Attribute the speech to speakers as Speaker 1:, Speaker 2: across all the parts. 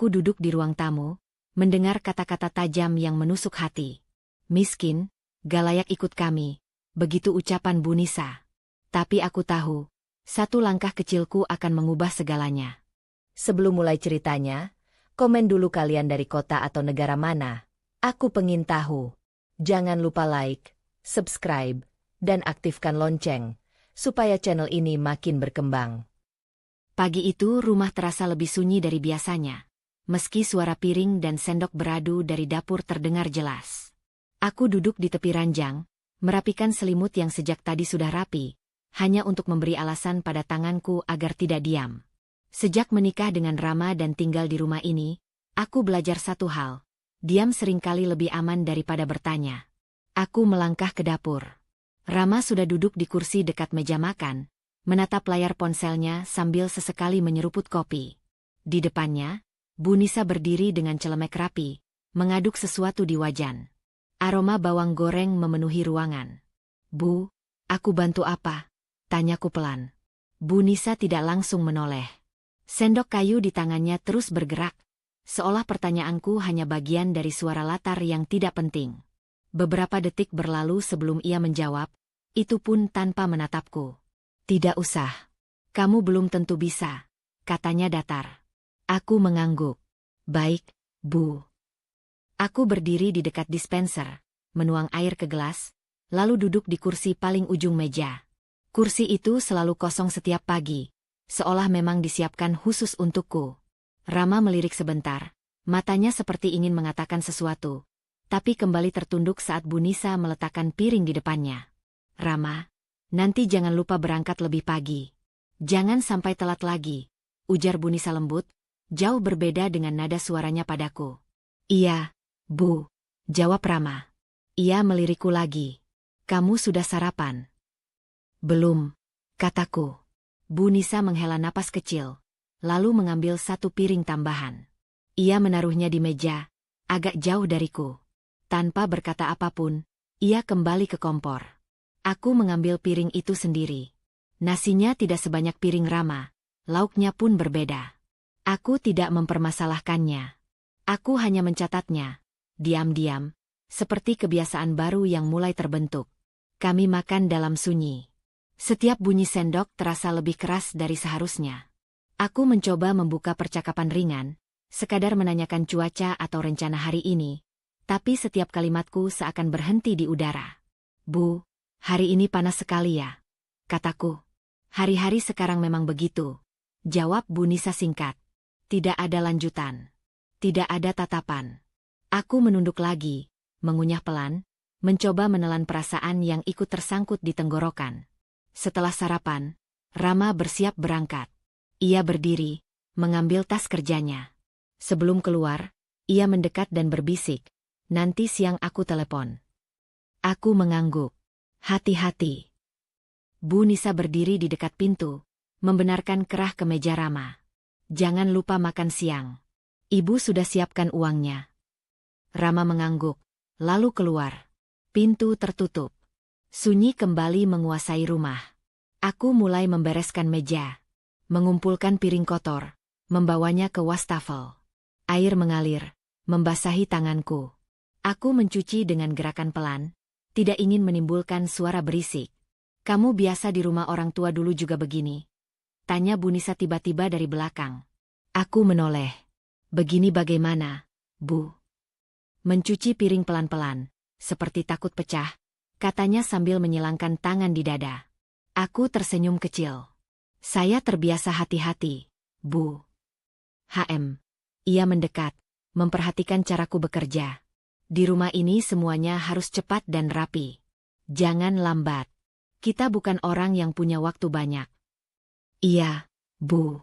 Speaker 1: Aku duduk di ruang tamu, mendengar kata-kata tajam yang menusuk hati. Miskin, gak layak ikut kami, begitu ucapan Bu Nisa. Tapi aku tahu, satu langkah kecilku akan mengubah segalanya.
Speaker 2: Sebelum mulai ceritanya, komen dulu kalian dari kota atau negara mana. Aku pengen tahu. Jangan lupa like, subscribe, dan aktifkan lonceng, supaya channel ini makin berkembang.
Speaker 1: Pagi itu rumah terasa lebih sunyi dari biasanya. Meski suara piring dan sendok beradu dari dapur terdengar jelas. Aku duduk di tepi ranjang, merapikan selimut yang sejak tadi sudah rapi, hanya untuk memberi alasan pada tanganku agar tidak diam. Sejak menikah dengan Rama dan tinggal di rumah ini, aku belajar satu hal. Diam seringkali lebih aman daripada bertanya. Aku melangkah ke dapur. Rama sudah duduk di kursi dekat meja makan, menatap layar ponselnya sambil sesekali menyeruput kopi. Di depannya, Bu Nisa berdiri dengan celemek rapi, mengaduk sesuatu di wajan. Aroma bawang goreng memenuhi ruangan. Bu, aku bantu apa? Tanyaku pelan. Bu Nisa tidak langsung menoleh. Sendok kayu di tangannya terus bergerak, seolah pertanyaanku hanya bagian dari suara latar yang tidak penting. Beberapa detik berlalu sebelum ia menjawab, itu pun tanpa menatapku. Tidak usah. Kamu belum tentu bisa, katanya datar. Aku mengangguk. Baik, Bu. Aku berdiri di dekat dispenser, menuang air ke gelas, lalu duduk di kursi paling ujung meja. Kursi itu selalu kosong setiap pagi, seolah memang disiapkan khusus untukku. Rama melirik sebentar, matanya seperti ingin mengatakan sesuatu, tapi kembali tertunduk saat Bu Nisa meletakkan piring di depannya. Rama, nanti jangan lupa berangkat lebih pagi. Jangan sampai telat lagi, ujar Bu Nisa lembut, jauh berbeda dengan nada suaranya padaku. Iya, Bu, jawab Rama. Ia melirikku lagi. Kamu sudah sarapan? Belum, kataku. Bu Nisa menghela napas kecil, lalu mengambil satu piring tambahan. Ia menaruhnya di meja, agak jauh dariku. Tanpa berkata apapun, ia kembali ke kompor. Aku mengambil piring itu sendiri. Nasinya tidak sebanyak piring Rama, lauknya pun berbeda. Aku tidak mempermasalahkannya. Aku hanya mencatatnya, diam-diam, seperti kebiasaan baru yang mulai terbentuk. Kami makan dalam sunyi. Setiap bunyi sendok terasa lebih keras dari seharusnya. Aku mencoba membuka percakapan ringan, sekadar menanyakan cuaca atau rencana hari ini, tapi setiap kalimatku seakan berhenti di udara. Bu, hari ini panas sekali ya, kataku. Hari-hari sekarang memang begitu, jawab Bu Nisa singkat. Tidak ada lanjutan. Tidak ada tatapan. Aku menunduk lagi, mengunyah pelan, mencoba menelan perasaan yang ikut tersangkut di tenggorokan. Setelah sarapan, Rama bersiap berangkat. Ia berdiri, mengambil tas kerjanya. Sebelum keluar, ia mendekat dan berbisik, nanti siang aku telepon. Aku mengangguk. Hati-hati. Bu Nisa berdiri di dekat pintu, membenarkan kerah ke meja Rama. Jangan lupa makan siang. Ibu sudah siapkan uangnya. Rama mengangguk, lalu keluar. Pintu tertutup. Sunyi kembali menguasai rumah. Aku mulai membereskan meja, mengumpulkan piring kotor, membawanya ke wastafel. Air mengalir, membasahi tanganku. Aku mencuci dengan gerakan pelan, tidak ingin menimbulkan suara berisik. Kamu biasa di rumah orang tua dulu juga begini? Tanya Bu Nisa tiba-tiba dari belakang. Aku menoleh. Begini bagaimana, Bu? Mencuci piring pelan-pelan, seperti takut pecah, katanya sambil menyilangkan tangan di dada. Aku tersenyum kecil. Saya terbiasa hati-hati, Bu. Ia mendekat, memperhatikan caraku bekerja. Di rumah ini semuanya harus cepat dan rapi. Jangan lambat. Kita bukan orang yang punya waktu banyak. Iya, Bu.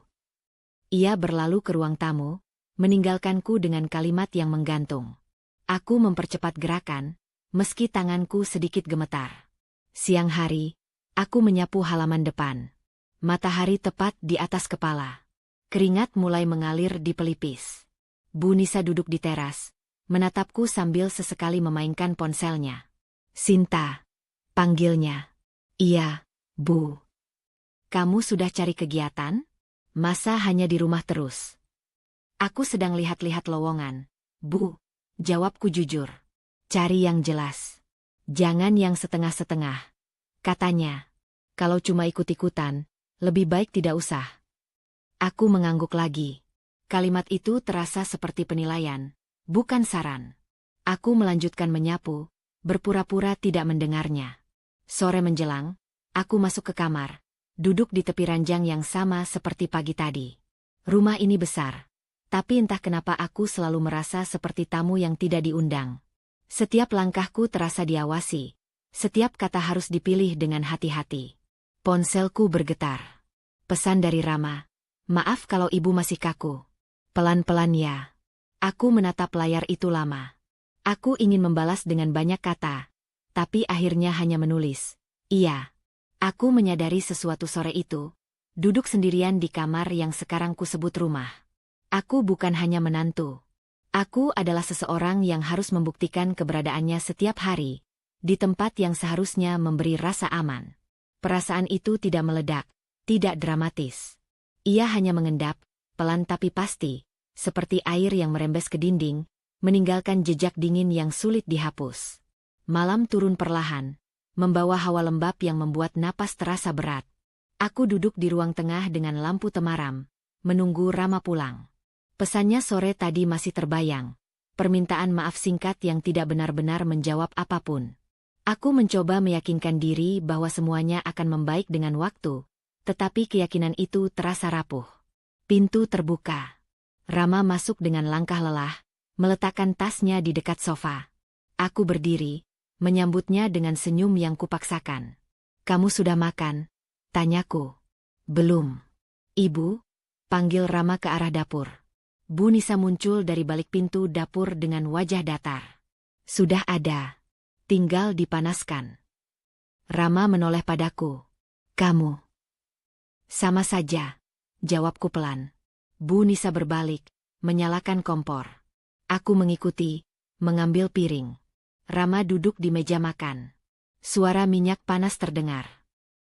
Speaker 1: Ia berlalu ke ruang tamu, meninggalkanku dengan kalimat yang menggantung. Aku mempercepat gerakan, meski tanganku sedikit gemetar. Siang hari, aku menyapu halaman depan. Matahari tepat di atas kepala. Keringat mulai mengalir di pelipis. Bu Nisa duduk di teras, menatapku sambil sesekali memainkan ponselnya. Sinta, panggilnya. Iya, Bu. Kamu sudah cari kegiatan? Masa hanya di rumah terus? Aku sedang lihat-lihat lowongan. Bu, jawabku jujur. Cari yang jelas. Jangan yang setengah-setengah. Katanya. Kalau cuma ikut-ikutan, lebih baik tidak usah. Aku mengangguk lagi. Kalimat itu terasa seperti penilaian, bukan saran. Aku melanjutkan menyapu, berpura-pura tidak mendengarnya. Sore menjelang, aku masuk ke kamar, duduk di tepi ranjang yang sama seperti pagi tadi. Rumah ini besar, tapi entah kenapa aku selalu merasa seperti tamu yang tidak diundang. Setiap langkahku terasa diawasi, setiap kata harus dipilih dengan hati-hati. Ponselku bergetar. Pesan dari Rama, maaf kalau ibu masih kaku. Pelan-pelan ya. Aku menatap layar itu lama. Aku ingin membalas dengan banyak kata, tapi akhirnya hanya menulis, iya. Aku menyadari sesuatu sore itu, duduk sendirian di kamar yang sekarang kusebut rumah. Aku bukan hanya menantu. Aku adalah seseorang yang harus membuktikan keberadaannya setiap hari, di tempat yang seharusnya memberi rasa aman. Perasaan itu tidak meledak, tidak dramatis. Ia hanya mengendap, pelan tapi pasti, seperti air yang merembes ke dinding, meninggalkan jejak dingin yang sulit dihapus. Malam turun perlahan, membawa hawa lembab yang membuat napas terasa berat. Aku duduk di ruang tengah dengan lampu temaram, menunggu Rama pulang. Pesannya sore tadi masih terbayang, permintaan maaf singkat yang tidak benar-benar menjawab apapun. Aku mencoba meyakinkan diri bahwa semuanya akan membaik dengan waktu, tetapi keyakinan itu terasa rapuh. Pintu terbuka. Rama masuk dengan langkah lelah, meletakkan tasnya di dekat sofa. Aku berdiri, menyambutnya dengan senyum yang kupaksakan. Kamu sudah makan? Tanyaku. Belum. Ibu, panggil Rama ke arah dapur. Bu Nisa muncul dari balik pintu dapur dengan wajah datar. Sudah ada. Tinggal dipanaskan. Rama menoleh padaku. Kamu. Sama saja, jawabku pelan. Bu Nisa berbalik, menyalakan kompor. Aku mengikuti, mengambil piring. Rama duduk di meja makan. Suara minyak panas terdengar.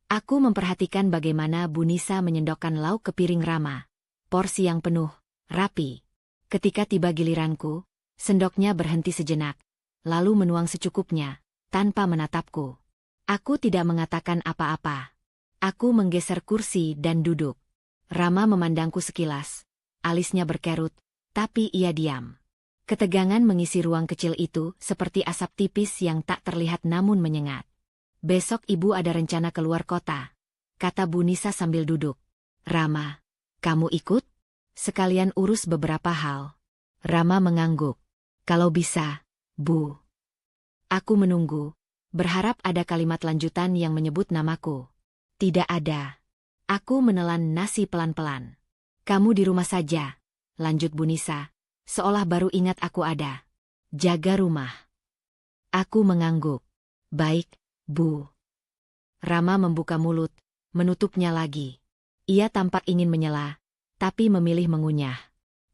Speaker 1: Aku memperhatikan bagaimana Bu Nisa menyendokkan lauk ke piring Rama. Porsi yang penuh, rapi. Ketika tiba giliranku, sendoknya berhenti sejenak, lalu menuang secukupnya, tanpa menatapku. Aku tidak mengatakan apa-apa. Aku menggeser kursi dan duduk. Rama memandangku sekilas. Alisnya berkerut, tapi ia diam. Ketegangan mengisi ruang kecil itu seperti asap tipis yang tak terlihat namun menyengat. Besok ibu ada rencana keluar kota, kata Bu Nisa sambil duduk. Rama, kamu ikut? Sekalian urus beberapa hal. Rama mengangguk. Kalau bisa, Bu. Aku menunggu, berharap ada kalimat lanjutan yang menyebut namaku. Tidak ada. Aku menelan nasi pelan-pelan. Kamu di rumah saja, lanjut Bu Nisa, seolah baru ingat aku ada. Jaga rumah. Aku mengangguk. Baik, Bu. Rama membuka mulut, menutupnya lagi. Ia tampak ingin menyela, tapi memilih mengunyah.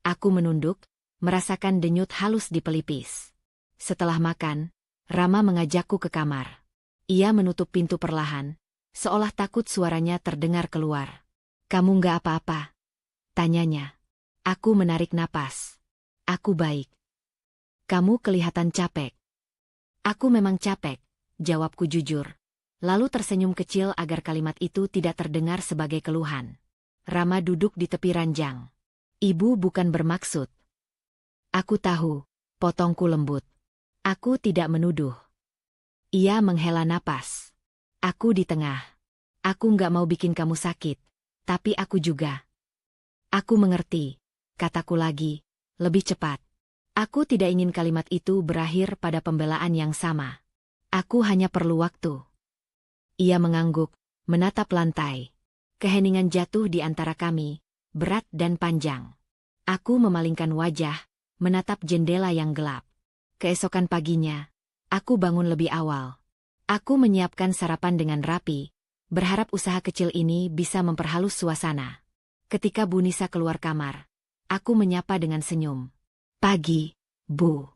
Speaker 1: Aku menunduk, merasakan denyut halus di pelipis. Setelah makan, Rama mengajakku ke kamar. Ia menutup pintu perlahan, seolah takut suaranya terdengar keluar. Kamu nggak apa-apa? Tanyanya. Aku menarik napas. Aku baik. Kamu kelihatan capek. Aku memang capek, jawabku jujur. Lalu tersenyum kecil agar kalimat itu tidak terdengar sebagai keluhan. Rama duduk di tepi ranjang. Ibu bukan bermaksud. Aku tahu, potongku lembut. Aku tidak menuduh. Ia menghela napas. Aku di tengah. Aku nggak mau bikin kamu sakit, tapi aku juga. Aku mengerti, kataku lagi, lebih cepat. Aku tidak ingin kalimat itu berakhir pada pembelaan yang sama. Aku hanya perlu waktu. Ia mengangguk, menatap lantai. Keheningan jatuh di antara kami, berat dan panjang. Aku memalingkan wajah, menatap jendela yang gelap. Keesokan paginya, aku bangun lebih awal. Aku menyiapkan sarapan dengan rapi, berharap usaha kecil ini bisa memperhalus suasana. Ketika Bu Nisa keluar kamar, aku menyapa dengan senyum. Pagi, Bu.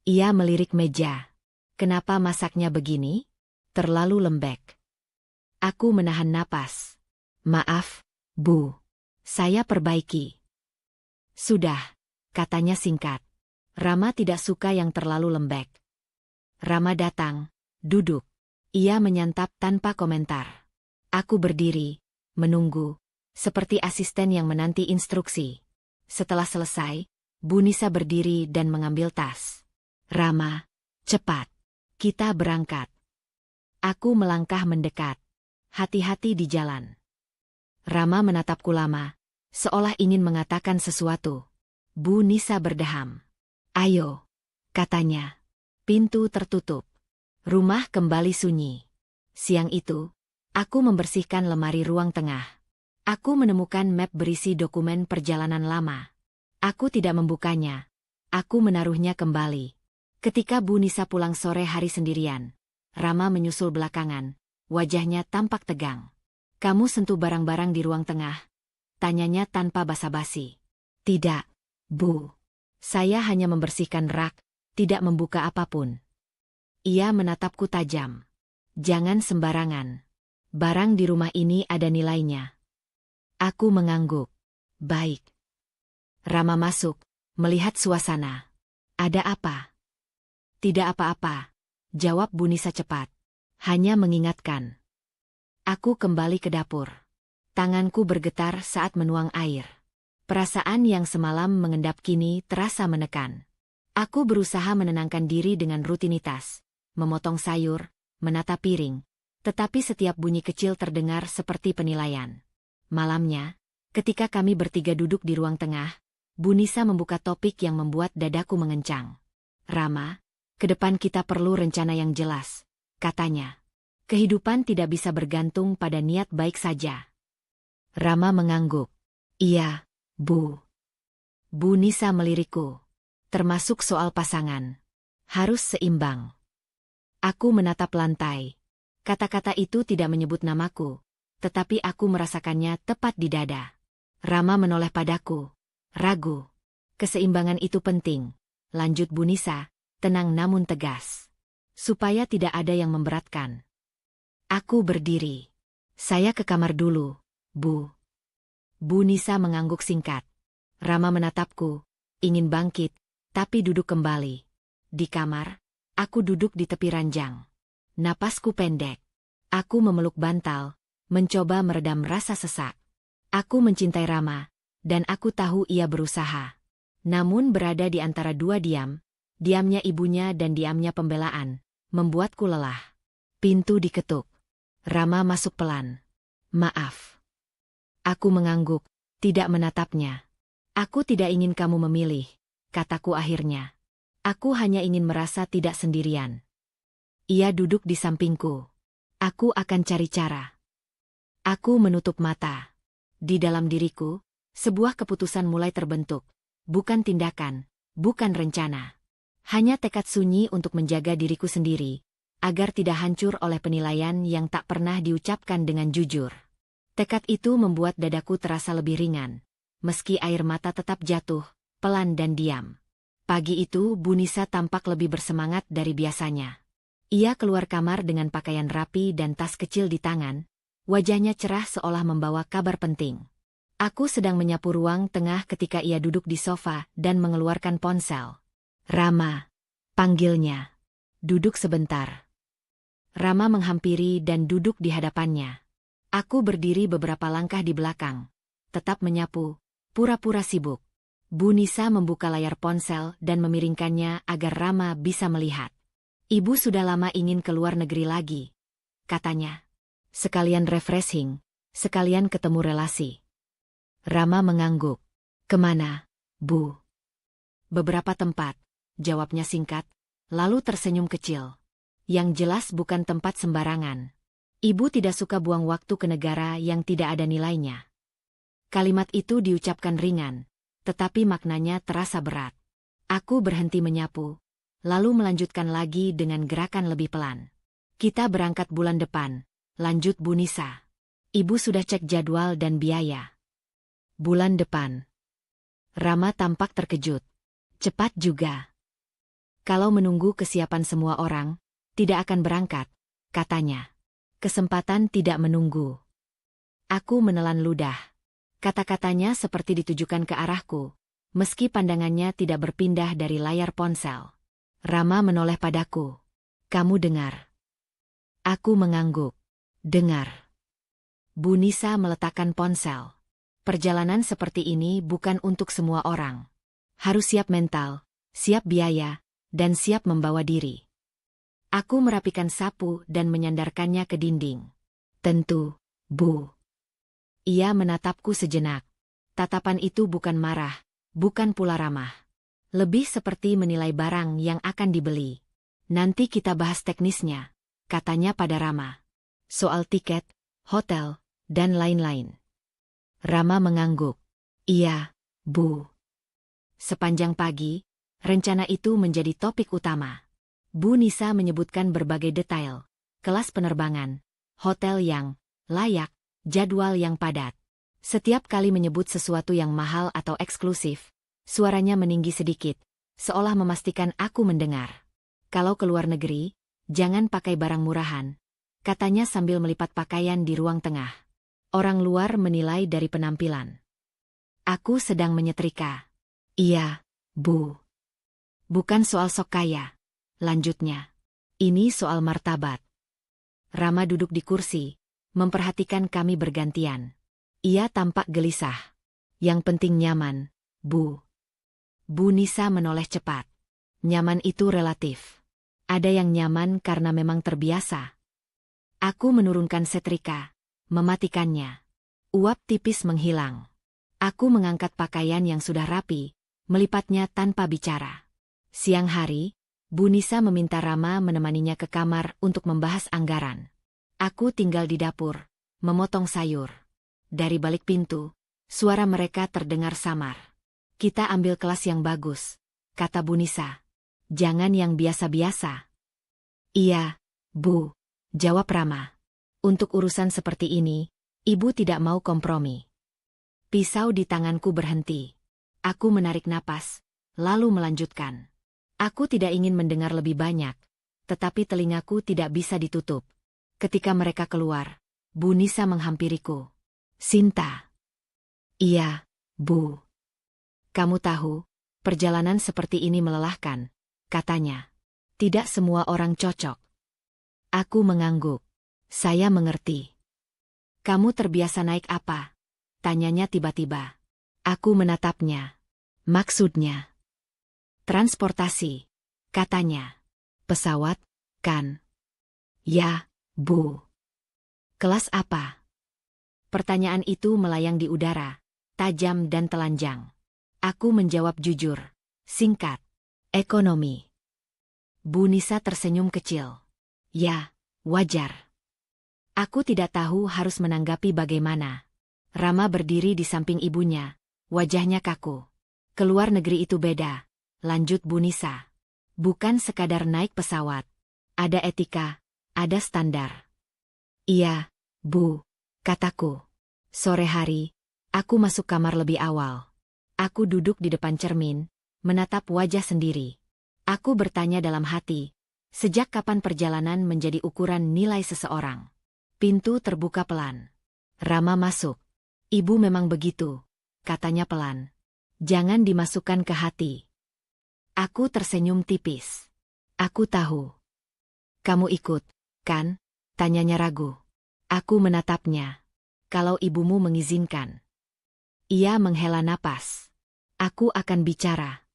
Speaker 1: Ia melirik meja. Kenapa masaknya begini? Terlalu lembek. Aku menahan napas. Maaf, Bu. Saya perbaiki. Sudah, katanya singkat. Rama tidak suka yang terlalu lembek. Rama datang, duduk. Ia menyantap tanpa komentar. Aku berdiri, menunggu, seperti asisten yang menanti instruksi. Setelah selesai, Bu Nisa berdiri dan mengambil tas. Rama, cepat. Kita berangkat. Aku melangkah mendekat. Hati-hati di jalan. Rama menatapku lama, seolah ingin mengatakan sesuatu. Bu Nisa berdeham. Ayo, katanya. Pintu tertutup. Rumah kembali sunyi. Siang itu, aku membersihkan lemari ruang tengah. Aku menemukan map berisi dokumen perjalanan lama. Aku tidak membukanya. Aku menaruhnya kembali. Ketika Bu Nisa pulang sore hari sendirian, Rama menyusul belakangan. Wajahnya tampak tegang. Kamu sentuh barang-barang di ruang tengah? Tanyanya tanpa basa-basi. Tidak, Bu. Saya hanya membersihkan rak, tidak membuka apapun. Ia menatapku tajam. Jangan sembarangan. Barang di rumah ini ada nilainya. Aku mengangguk. Baik. Rama masuk, melihat suasana. Ada apa? Tidak apa-apa, jawab Bu Nisa cepat. Hanya mengingatkan. Aku kembali ke dapur. Tanganku bergetar saat menuang air. Perasaan yang semalam mengendap kini terasa menekan. Aku berusaha menenangkan diri dengan rutinitas. Memotong sayur, menata piring. Tetapi setiap bunyi kecil terdengar seperti penilaian. Malamnya, ketika kami bertiga duduk di ruang tengah, Bu Nisa membuka topik yang membuat dadaku mengencang. Rama, ke depan kita perlu rencana yang jelas, katanya. Kehidupan tidak bisa bergantung pada niat baik saja. Rama mengangguk. Iya, Bu. Bu Nisa melirikku. Termasuk soal pasangan. Harus seimbang. Aku menatap lantai. Kata-kata itu tidak menyebut namaku, tetapi aku merasakannya tepat di dada. Rama menoleh padaku. Ragu. Keseimbangan itu penting. Lanjut Bu Nisa, tenang namun tegas. Supaya tidak ada yang memberatkan. Aku berdiri. Saya ke kamar dulu, Bu. Bu Nisa mengangguk singkat. Rama menatapku, ingin bangkit, tapi duduk kembali. Di kamar, aku duduk di tepi ranjang. Napasku pendek. Aku memeluk bantal, mencoba meredam rasa sesak. Aku mencintai Rama, dan aku tahu ia berusaha. Namun berada di antara dua diam, diamnya ibunya dan diamnya pembelaan, membuatku lelah. Pintu diketuk. Rama masuk pelan. Maaf. Aku mengangguk, tidak menatapnya. Aku tidak ingin kamu memilih, kataku akhirnya. Aku hanya ingin merasa tidak sendirian. Ia duduk di sampingku. Aku akan cari cara. Aku menutup mata. Di dalam diriku, sebuah keputusan mulai terbentuk. Bukan tindakan, bukan rencana. Hanya tekad sunyi untuk menjaga diriku sendiri, agar tidak hancur oleh penilaian yang tak pernah diucapkan dengan jujur. Tekad itu membuat dadaku terasa lebih ringan, meski air mata tetap jatuh, pelan dan diam. Pagi itu Bu Nisa tampak lebih bersemangat dari biasanya. Ia keluar kamar dengan pakaian rapi dan tas kecil di tangan, wajahnya cerah seolah membawa kabar penting. Aku sedang menyapu ruang tengah ketika ia duduk di sofa dan mengeluarkan ponsel. Rama, panggilnya. Duduk sebentar. Rama menghampiri dan duduk di hadapannya. Aku berdiri beberapa langkah di belakang, tetap menyapu, pura-pura sibuk. Bu Nisa membuka layar ponsel dan memiringkannya agar Rama bisa melihat. Ibu sudah lama ingin ke luar negeri lagi, katanya. Sekalian refreshing, sekalian ketemu relasi. Rama mengangguk. Kemana, Bu? Beberapa tempat, jawabnya singkat, lalu tersenyum kecil. Yang jelas bukan tempat sembarangan. Ibu tidak suka buang waktu ke negara yang tidak ada nilainya. Kalimat itu diucapkan ringan, tetapi maknanya terasa berat. Aku berhenti menyapu, lalu melanjutkan lagi dengan gerakan lebih pelan. Kita berangkat bulan depan, lanjut Bu Nisa. Ibu sudah cek jadwal dan biaya. Bulan depan. Rama tampak terkejut. Cepat juga. Kalau menunggu kesiapan semua orang, tidak akan berangkat, katanya. Kesempatan tidak menunggu. Aku menelan ludah. Kata-katanya seperti ditujukan ke arahku, meski pandangannya tidak berpindah dari layar ponsel. Rama menoleh padaku. Kamu dengar? Aku mengangguk. Dengar. Bu Nisa meletakkan ponsel. Perjalanan seperti ini bukan untuk semua orang. Harus siap mental, siap biaya, dan siap membawa diri. Aku merapikan sapu dan menyandarkannya ke dinding. Tentu, Bu. Ia menatapku sejenak. Tatapan itu bukan marah, bukan pula ramah. Lebih seperti menilai barang yang akan dibeli. Nanti kita bahas teknisnya, katanya pada Rama. Soal tiket, hotel, dan lain-lain. Rama mengangguk. Iya, Bu. Sepanjang pagi, rencana itu menjadi topik utama. Bu Nisa menyebutkan berbagai detail. Kelas penerbangan, hotel yang layak, jadwal yang padat. Setiap kali menyebut sesuatu yang mahal atau eksklusif, suaranya meninggi sedikit, seolah memastikan aku mendengar. Kalau ke luar negeri, jangan pakai barang murahan, katanya sambil melipat pakaian di ruang tengah. Orang luar menilai dari penampilan. Aku sedang menyetrika. Iya, Bu. Bukan soal sok kaya, lanjutnya. Ini soal martabat. Rama duduk di kursi, memperhatikan kami bergantian. Ia tampak gelisah. Yang penting nyaman, Bu. Bu Nisa menoleh cepat. Nyaman itu relatif. Ada yang nyaman karena memang terbiasa. Aku menurunkan setrika, mematikannya. Uap tipis menghilang. Aku mengangkat pakaian yang sudah rapi, melipatnya tanpa bicara. Siang hari, Bu Nisa meminta Rama menemaninya ke kamar untuk membahas anggaran. Aku tinggal di dapur, memotong sayur. Dari balik pintu, suara mereka terdengar samar. Kita ambil kelas yang bagus, kata Bu Nisa. Jangan yang biasa-biasa. Iya, Bu, jawab Rama. Untuk urusan seperti ini, Ibu tidak mau kompromi. Pisau di tanganku berhenti. Aku menarik napas, lalu melanjutkan. Aku tidak ingin mendengar lebih banyak, tetapi telingaku tidak bisa ditutup. Ketika mereka keluar, Bu Nisa menghampiriku. Sinta. Iya, Bu. Kamu tahu, perjalanan seperti ini melelahkan, katanya. Tidak semua orang cocok. Aku mengangguk. Saya mengerti. Kamu terbiasa naik apa? Tanyanya tiba-tiba. Aku menatapnya. Maksudnya? Transportasi, katanya. Pesawat, kan? Ya, Bu. Kelas apa? Pertanyaan itu melayang di udara, tajam dan telanjang. Aku menjawab jujur, singkat. Ekonomi. Bu Nisa tersenyum kecil. Ya, wajar. Aku tidak tahu harus menanggapi bagaimana. Rama berdiri di samping ibunya, wajahnya kaku. Keluar negeri itu beda, lanjut Bu Nisa. Bukan sekadar naik pesawat. Ada etika, ada standar. Iya, Bu, kataku. Sore hari, aku masuk kamar lebih awal. Aku duduk di depan cermin, menatap wajah sendiri. Aku bertanya dalam hati, sejak kapan perjalanan menjadi ukuran nilai seseorang? Pintu terbuka pelan. Rama masuk. Ibu memang begitu, katanya pelan. Jangan dimasukkan ke hati. Aku tersenyum tipis. Aku tahu. Kamu ikut, kan? Tanyanya ragu. Aku menatapnya. Kalau ibumu mengizinkan. Ia menghela napas. Aku akan bicara.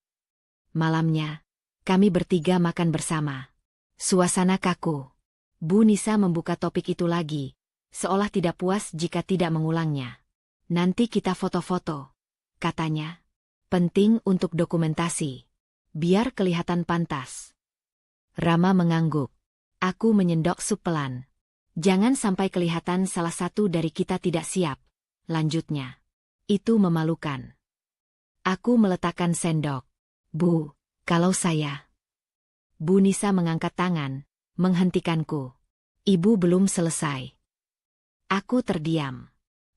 Speaker 1: Malamnya, kami bertiga makan bersama. Suasana kaku. Bu Nisa membuka topik itu lagi, seolah tidak puas jika tidak mengulangnya. Nanti kita foto-foto, katanya. Penting untuk dokumentasi. Biar kelihatan pantas. Rama mengangguk. Aku menyendok sup pelan. Jangan sampai kelihatan salah satu dari kita tidak siap, lanjutnya. Itu memalukan. Aku meletakkan sendok. Bu, kalau saya. Bu Nisa mengangkat tangan, menghentikanku. Ibu belum selesai. Aku terdiam.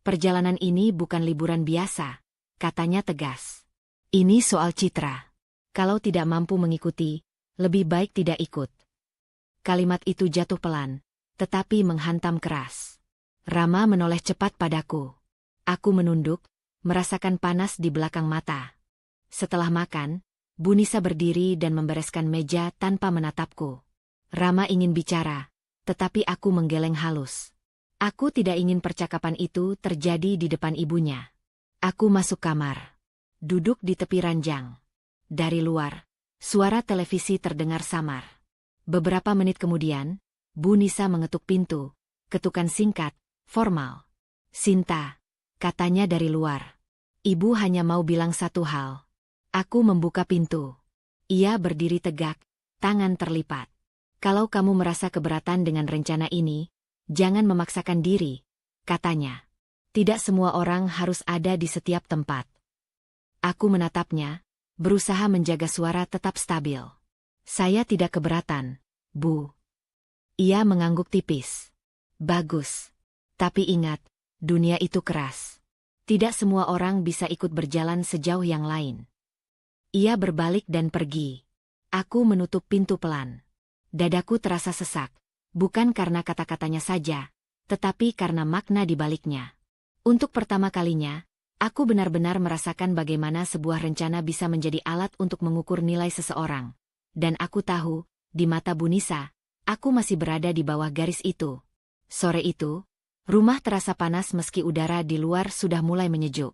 Speaker 1: Perjalanan ini bukan liburan biasa, katanya tegas. Ini soal citra. Kalau tidak mampu mengikuti, lebih baik tidak ikut. Kalimat itu jatuh pelan, tetapi menghantam keras. Rama menoleh cepat padaku. Aku menunduk, merasakan panas di belakang mata. Setelah makan, Bu Nisa berdiri dan membereskan meja tanpa menatapku. Rama ingin bicara, tetapi aku menggeleng halus. Aku tidak ingin percakapan itu terjadi di depan ibunya. Aku masuk kamar. Duduk di tepi ranjang. Dari luar, suara televisi terdengar samar. Beberapa menit kemudian, Bu Nisa mengetuk pintu. Ketukan singkat, formal. "Sinta," katanya dari luar. "Ibu hanya mau bilang satu hal." Aku membuka pintu. Ia berdiri tegak, tangan terlipat. "Kalau kamu merasa keberatan dengan rencana ini, jangan memaksakan diri," katanya. "Tidak semua orang harus ada di setiap tempat." Aku menatapnya, berusaha menjaga suara tetap stabil. "Saya tidak keberatan, Bu." Ia mengangguk tipis. "Bagus. Tapi ingat, dunia itu keras. Tidak semua orang bisa ikut berjalan sejauh yang lain." Ia berbalik dan pergi. Aku menutup pintu pelan. Dadaku terasa sesak, bukan karena kata-katanya saja, tetapi karena makna di baliknya. Untuk pertama kalinya, aku benar-benar merasakan bagaimana sebuah rencana bisa menjadi alat untuk mengukur nilai seseorang. Dan aku tahu, di mata Bu Nisa, aku masih berada di bawah garis itu. Sore itu, rumah terasa panas meski udara di luar sudah mulai menyejuk.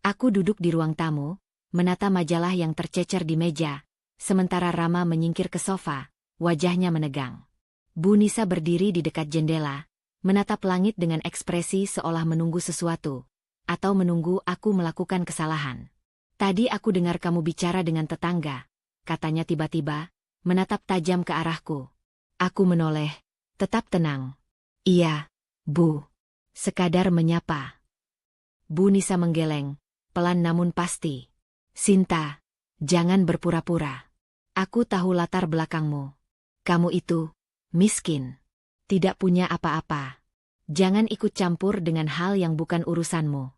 Speaker 1: Aku duduk di ruang tamu, menata majalah yang tercecer di meja, sementara Rama menyingkir ke sofa, wajahnya menegang. Bu Nisa berdiri di dekat jendela, menatap langit dengan ekspresi seolah menunggu sesuatu, atau menunggu aku melakukan kesalahan. "Tadi aku dengar kamu bicara dengan tetangga," katanya tiba-tiba, menatap tajam ke arahku. Aku menoleh, tetap tenang. "Iya, Bu." Sekadar menyapa. Bu Nisa menggeleng, pelan namun pasti. "Sinta, jangan berpura-pura. Aku tahu latar belakangmu. Kamu itu miskin, tidak punya apa-apa. Jangan ikut campur dengan hal yang bukan urusanmu."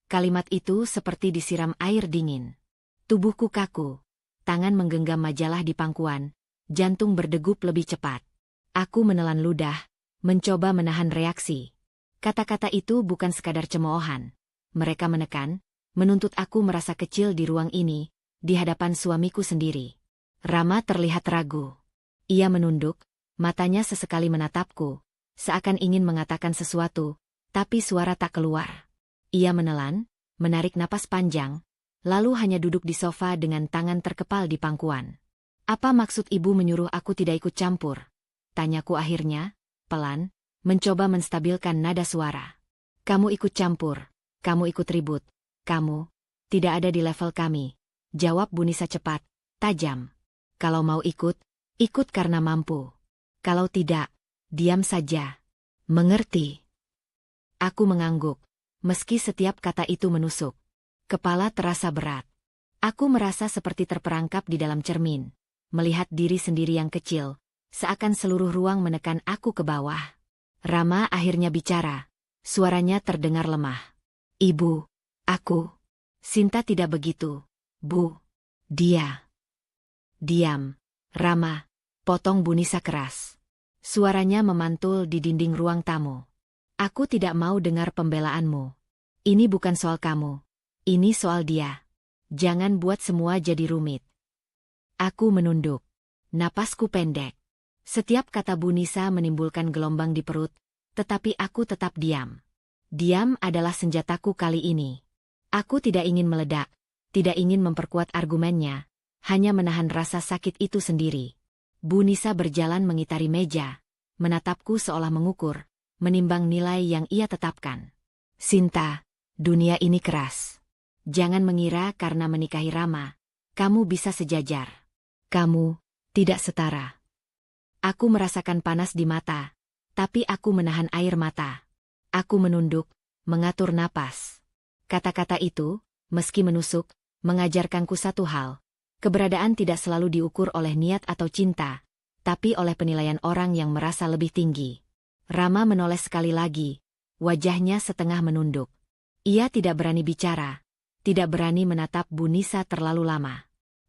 Speaker 1: Kalimat itu seperti disiram air dingin. Tubuhku kaku, tangan menggenggam majalah di pangkuan, jantung berdegup lebih cepat. Aku menelan ludah, mencoba menahan reaksi. Kata-kata itu bukan sekadar cemoohan. Mereka menekan, menuntut aku merasa kecil di ruang ini, di hadapan suamiku sendiri. Rama terlihat ragu. Ia menunduk, matanya sesekali menatapku, seakan ingin mengatakan sesuatu, tapi suara tak keluar. Ia menelan, menarik napas panjang, lalu hanya duduk di sofa dengan tangan terkepal di pangkuan. "Apa maksud ibu menyuruh aku tidak ikut campur?" tanyaku akhirnya, pelan, mencoba menstabilkan nada suara. "Kamu ikut campur, kamu ikut ribut. Kamu tidak ada di level kami," jawab Bu Nisa cepat, tajam. "Kalau mau ikut, ikut karena mampu. Kalau tidak, diam saja. Mengerti?" Aku mengangguk, meski setiap kata itu menusuk. Kepala terasa berat. Aku merasa seperti terperangkap di dalam cermin, melihat diri sendiri yang kecil, seakan seluruh ruang menekan aku ke bawah. Rama akhirnya bicara, suaranya terdengar lemah. "Ibu, aku..." "Sinta tidak begitu, Bu." "Dia..." "Diam, Rama," potong Bu Nisa keras. Suaranya memantul di dinding ruang tamu. "Aku tidak mau dengar pembelaanmu. Ini bukan soal kamu. Ini soal dia. Jangan buat semua jadi rumit." Aku menunduk. Napasku pendek. Setiap kata Bu Nisa menimbulkan gelombang di perut, tetapi aku tetap diam. Diam adalah senjataku kali ini. Aku tidak ingin meledak, tidak ingin memperkuat argumennya, hanya menahan rasa sakit itu sendiri. Bu Nisa berjalan mengitari meja, menatapku seolah mengukur, menimbang nilai yang ia tetapkan. "Sinta, dunia ini keras. Jangan mengira karena menikahi Rama, kamu bisa sejajar. Kamu tidak setara." Aku merasakan panas di mata, tapi aku menahan air mata. Aku menunduk, mengatur napas. Kata-kata itu, meski menusuk, mengajarkanku satu hal. Keberadaan tidak selalu diukur oleh niat atau cinta, tapi oleh penilaian orang yang merasa lebih tinggi. Rama menoleh sekali lagi, wajahnya setengah menunduk. Ia tidak berani bicara, tidak berani menatap Bu Nisa terlalu lama.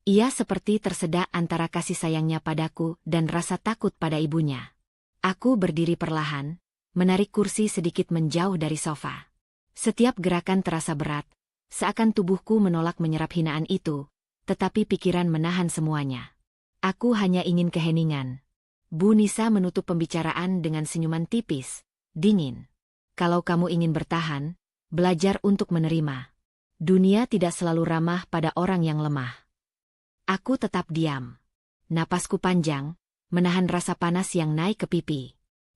Speaker 1: Ia seperti tersedak antara kasih sayangnya padaku dan rasa takut pada ibunya. Aku berdiri perlahan, menarik kursi sedikit menjauh dari sofa. Setiap gerakan terasa berat, Seakan tubuhku menolak menyerap hinaan itu, tetapi pikiran menahan semuanya. Aku hanya ingin keheningan. Bu Nisa menutup pembicaraan dengan senyuman tipis, dingin. Kalau kamu ingin bertahan, belajar untuk menerima. Dunia tidak selalu ramah pada orang yang lemah. Aku tetap diam. Napasku panjang, menahan rasa panas yang naik ke pipi.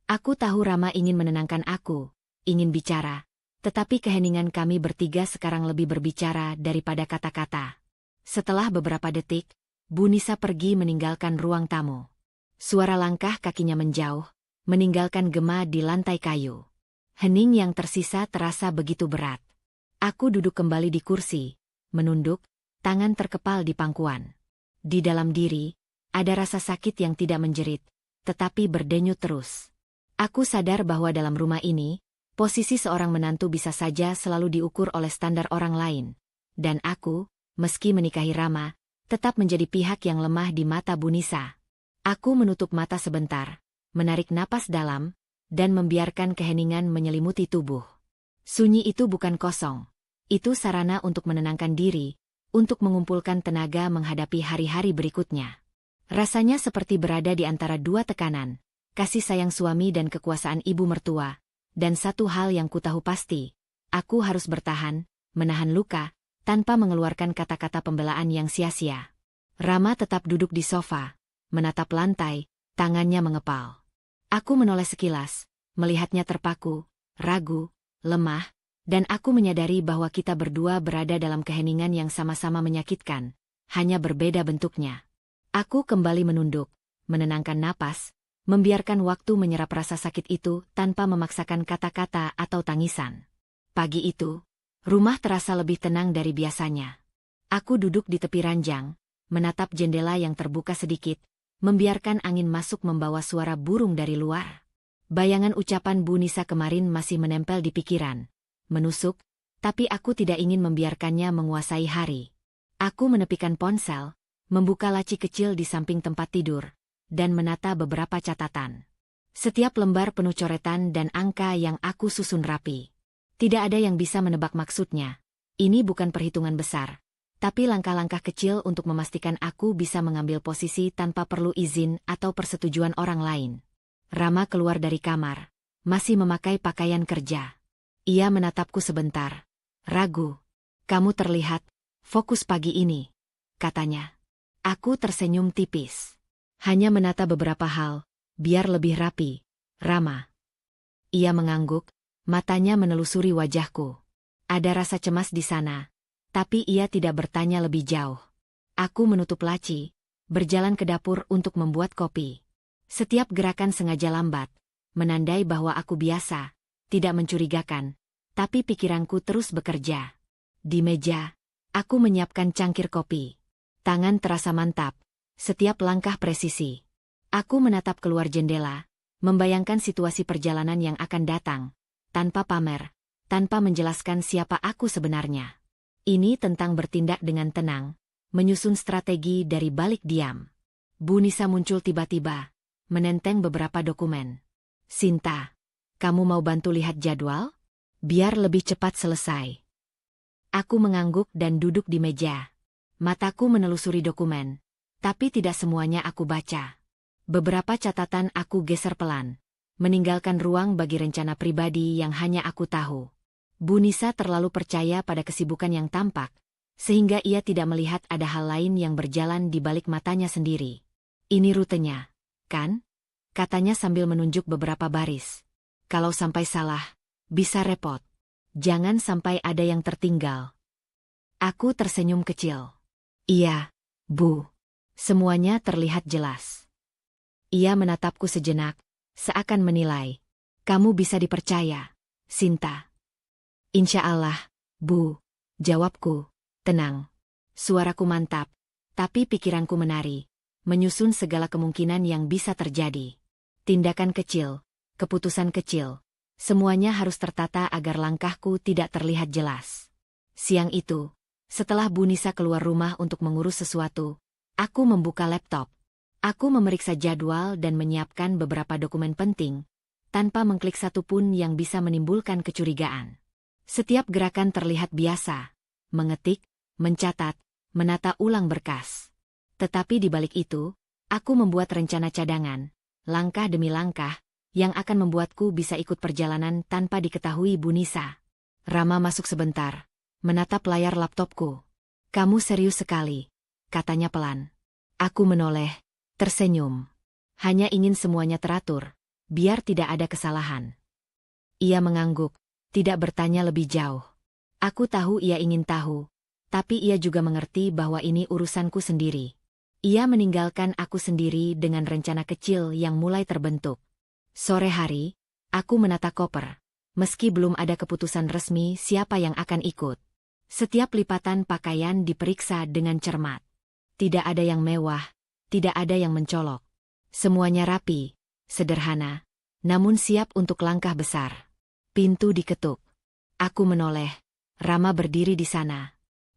Speaker 1: Aku tahu Rama ingin menenangkan aku, ingin bicara, tetapi keheningan kami bertiga sekarang lebih berbicara daripada kata-kata. Setelah beberapa detik, Bu Nisa pergi meninggalkan ruang tamu. Suara langkah kakinya menjauh, meninggalkan gema di lantai kayu. Hening yang tersisa terasa begitu berat. Aku duduk kembali di kursi, menunduk, tangan terkepal di pangkuan. Di dalam diri, ada rasa sakit yang tidak menjerit, tetapi berdenyut terus. Aku sadar bahwa dalam rumah ini, posisi seorang menantu bisa saja selalu diukur oleh standar orang lain. Dan aku, meski menikahi Rama, tetap menjadi pihak yang lemah di mata Bu Nisa. Aku menutup mata sebentar, menarik napas dalam, dan membiarkan keheningan menyelimuti tubuh. Sunyi itu bukan kosong. Itu sarana untuk menenangkan diri, untuk mengumpulkan tenaga menghadapi hari-hari berikutnya. Rasanya seperti berada di antara dua tekanan, kasih sayang suami dan kekuasaan ibu mertua. Dan satu hal yang kutahu pasti, aku harus bertahan, menahan luka, tanpa mengeluarkan kata-kata pembelaan yang sia-sia. Rama tetap duduk di sofa, menatap lantai, tangannya mengepal. Aku menoleh sekilas, melihatnya terpaku, ragu, lemah, dan aku menyadari bahwa kita berdua berada dalam keheningan yang sama-sama menyakitkan, hanya berbeda bentuknya. Aku kembali menunduk, menenangkan napas, membiarkan waktu menyerap rasa sakit itu tanpa memaksakan kata-kata atau tangisan. Pagi itu, rumah terasa lebih tenang dari biasanya. Aku duduk di tepi ranjang, menatap jendela yang terbuka sedikit, membiarkan angin masuk membawa suara burung dari luar. Bayangan ucapan Bu Nisa kemarin masih menempel di pikiran, menusuk, tapi aku tidak ingin membiarkannya menguasai hari. Aku menepikan ponsel, membuka laci kecil di samping tempat tidur, dan menata beberapa catatan. Setiap lembar penuh coretan dan angka yang aku susun rapi. Tidak ada yang bisa menebak maksudnya. Ini bukan perhitungan besar, tapi langkah-langkah kecil untuk memastikan aku bisa mengambil posisi tanpa perlu izin atau persetujuan orang lain. Rama keluar dari kamar, masih memakai pakaian kerja. Ia menatapku sebentar. Ragu. Kamu terlihat fokus pagi ini, katanya. Aku tersenyum tipis. Hanya menata beberapa hal, biar lebih rapi, Rama. Ia mengangguk, matanya menelusuri wajahku. Ada rasa cemas di sana, tapi ia tidak bertanya lebih jauh. Aku menutup laci, berjalan ke dapur untuk membuat kopi. Setiap gerakan sengaja lambat, menandai bahwa aku biasa, tidak mencurigakan, tapi pikiranku terus bekerja. Di meja, aku menyiapkan cangkir kopi. Tangan terasa mantap, setiap langkah presisi. Aku menatap keluar jendela, membayangkan situasi perjalanan yang akan datang, tanpa pamer, tanpa menjelaskan siapa aku sebenarnya. Ini tentang bertindak dengan tenang, menyusun strategi dari balik diam. Bu Nisa muncul tiba-tiba, menenteng beberapa dokumen. Sinta, kamu mau bantu lihat jadwal? Biar lebih cepat selesai. Aku mengangguk dan duduk di meja. Mataku menelusuri dokumen, tapi tidak semuanya aku baca. Beberapa catatan aku geser pelan, meninggalkan ruang bagi rencana pribadi yang hanya aku tahu. Bu Nisa terlalu percaya pada kesibukan yang tampak, sehingga ia tidak melihat ada hal lain yang berjalan di balik matanya sendiri. Ini rutenya, kan? Katanya sambil menunjuk beberapa baris. Kalau sampai salah, bisa repot. Jangan sampai ada yang tertinggal. Aku tersenyum kecil. Iya, Bu. Semuanya terlihat jelas. Ia menatapku sejenak, seakan menilai. Kamu bisa dipercaya, Sinta. Insya Allah, Bu. Jawabku, tenang. Suaraku mantap, tapi pikiranku menari, menyusun segala kemungkinan yang bisa terjadi. Tindakan kecil, keputusan kecil, semuanya harus tertata agar langkahku tidak terlihat jelas. Siang itu, setelah Bu Nisa keluar rumah untuk mengurus sesuatu, aku membuka laptop. Aku memeriksa jadwal dan menyiapkan beberapa dokumen penting, tanpa mengklik satupun yang bisa menimbulkan kecurigaan. Setiap gerakan terlihat biasa, mengetik, mencatat, menata ulang berkas. Tetapi di balik itu, aku membuat rencana cadangan, langkah demi langkah, yang akan membuatku bisa ikut perjalanan tanpa diketahui Bu Nisa. Rama masuk sebentar, menatap layar laptopku. "Kamu serius sekali," katanya pelan. Aku menoleh, tersenyum. Hanya ingin semuanya teratur, biar tidak ada kesalahan. Ia mengangguk, tidak bertanya lebih jauh. Aku tahu ia ingin tahu, tapi ia juga mengerti bahwa ini urusanku sendiri. Ia meninggalkan aku sendiri dengan rencana kecil yang mulai terbentuk. Sore hari, aku menata koper, meski belum ada keputusan resmi siapa yang akan ikut. Setiap lipatan pakaian diperiksa dengan cermat. Tidak ada yang mewah, tidak ada yang mencolok. Semuanya rapi, sederhana, namun siap untuk langkah besar. Pintu diketuk. Aku menoleh, Rama berdiri di sana.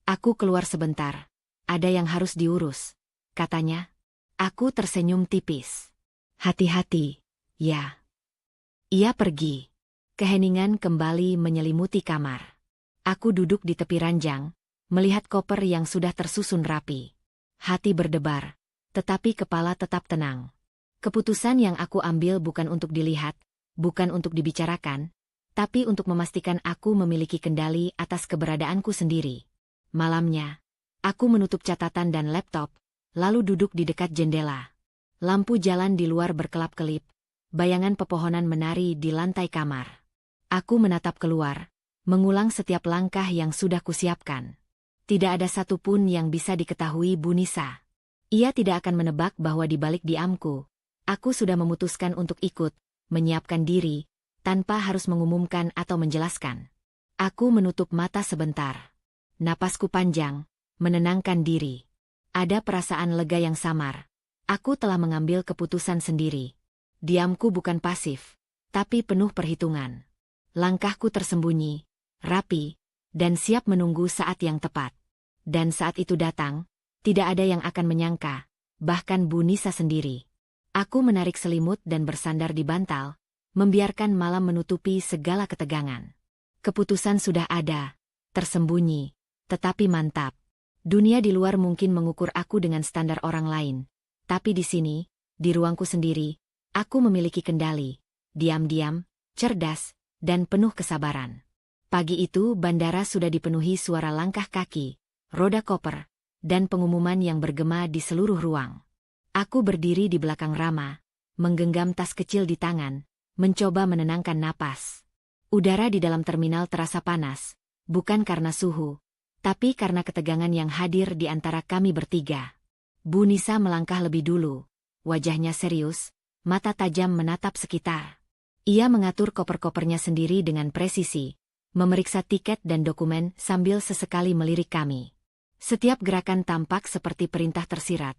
Speaker 1: Aku keluar sebentar. Ada yang harus diurus, katanya. Aku tersenyum tipis. Hati-hati, ya. Ia pergi. Keheningan kembali menyelimuti kamar. Aku duduk di tepi ranjang, melihat koper yang sudah tersusun rapi. Hati berdebar, tetapi kepala tetap tenang. Keputusan yang aku ambil bukan untuk dilihat, bukan untuk dibicarakan, tapi untuk memastikan aku memiliki kendali atas keberadaanku sendiri. Malamnya, aku menutup catatan dan laptop, lalu duduk di dekat jendela. Lampu jalan di luar berkelap-kelip, bayangan pepohonan menari di lantai kamar. Aku menatap keluar, mengulang setiap langkah yang sudah kusiapkan. Tidak ada satupun yang bisa diketahui Bu Nisa. Ia tidak akan menebak bahwa di balik diamku, aku sudah memutuskan untuk ikut, menyiapkan diri, tanpa harus mengumumkan atau menjelaskan. Aku menutup mata sebentar. Napasku panjang, menenangkan diri. Ada perasaan lega yang samar. Aku telah mengambil keputusan sendiri. Diamku bukan pasif, tapi penuh perhitungan. Langkahku tersembunyi, rapi, dan siap menunggu saat yang tepat. Dan saat itu datang, tidak ada yang akan menyangka, bahkan Bu Nisa sendiri. Aku menarik selimut dan bersandar di bantal, membiarkan malam menutupi segala ketegangan. Keputusan sudah ada, tersembunyi, tetapi mantap. Dunia di luar mungkin mengukur aku dengan standar orang lain, tapi di sini, di ruangku sendiri, aku memiliki kendali, diam-diam, cerdas, dan penuh kesabaran. Pagi itu bandara sudah dipenuhi suara langkah kaki, roda koper, dan pengumuman yang bergema di seluruh ruang. Aku berdiri di belakang Rama, menggenggam tas kecil di tangan, mencoba menenangkan napas. Udara di dalam terminal terasa panas, bukan karena suhu, tapi karena ketegangan yang hadir di antara kami bertiga. Bu Nisa melangkah lebih dulu, wajahnya serius, mata tajam menatap sekitar. Ia mengatur koper-kopernya sendiri dengan presisi, memeriksa tiket dan dokumen sambil sesekali melirik kami. Setiap gerakan tampak seperti perintah tersirat.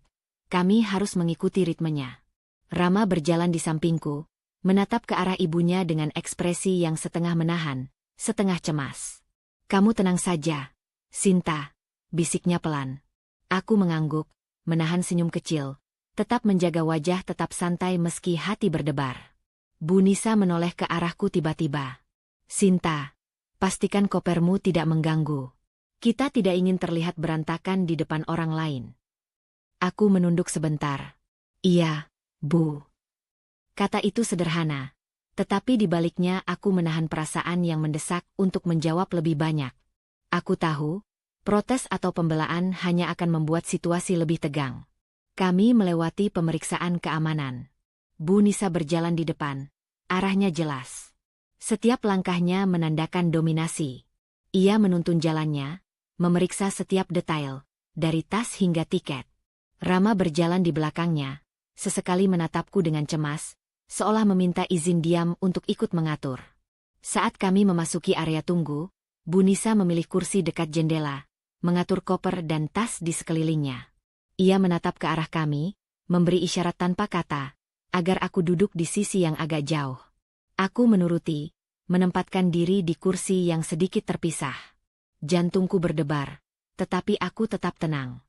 Speaker 1: Kami harus mengikuti ritmenya. Rama berjalan di sampingku, menatap ke arah ibunya dengan ekspresi yang setengah menahan, setengah cemas. "Kamu tenang saja, Sinta," bisiknya pelan. Aku mengangguk, menahan senyum kecil, tetap menjaga wajah tetap santai meski hati berdebar. Bu Nisa menoleh ke arahku tiba-tiba. "Sinta, pastikan kopermu tidak mengganggu. Kita tidak ingin terlihat berantakan di depan orang lain." Aku menunduk sebentar. "Iya, Bu." Kata itu sederhana, tetapi di baliknya aku menahan perasaan yang mendesak untuk menjawab lebih banyak. Aku tahu, protes atau pembelaan hanya akan membuat situasi lebih tegang. Kami melewati pemeriksaan keamanan. Bu Nisa berjalan di depan, arahnya jelas. Setiap langkahnya menandakan dominasi. Ia menuntun jalannya, memeriksa setiap detail, dari tas hingga tiket. Rama berjalan di belakangnya, sesekali menatapku dengan cemas, seolah meminta izin diam untuk ikut mengatur. Saat kami memasuki area tunggu, Bu Nisa memilih kursi dekat jendela, mengatur koper dan tas di sekelilingnya. Ia menatap ke arah kami, memberi isyarat tanpa kata, agar aku duduk di sisi yang agak jauh. Aku menuruti, menempatkan diri di kursi yang sedikit terpisah. Jantungku berdebar, tetapi aku tetap tenang.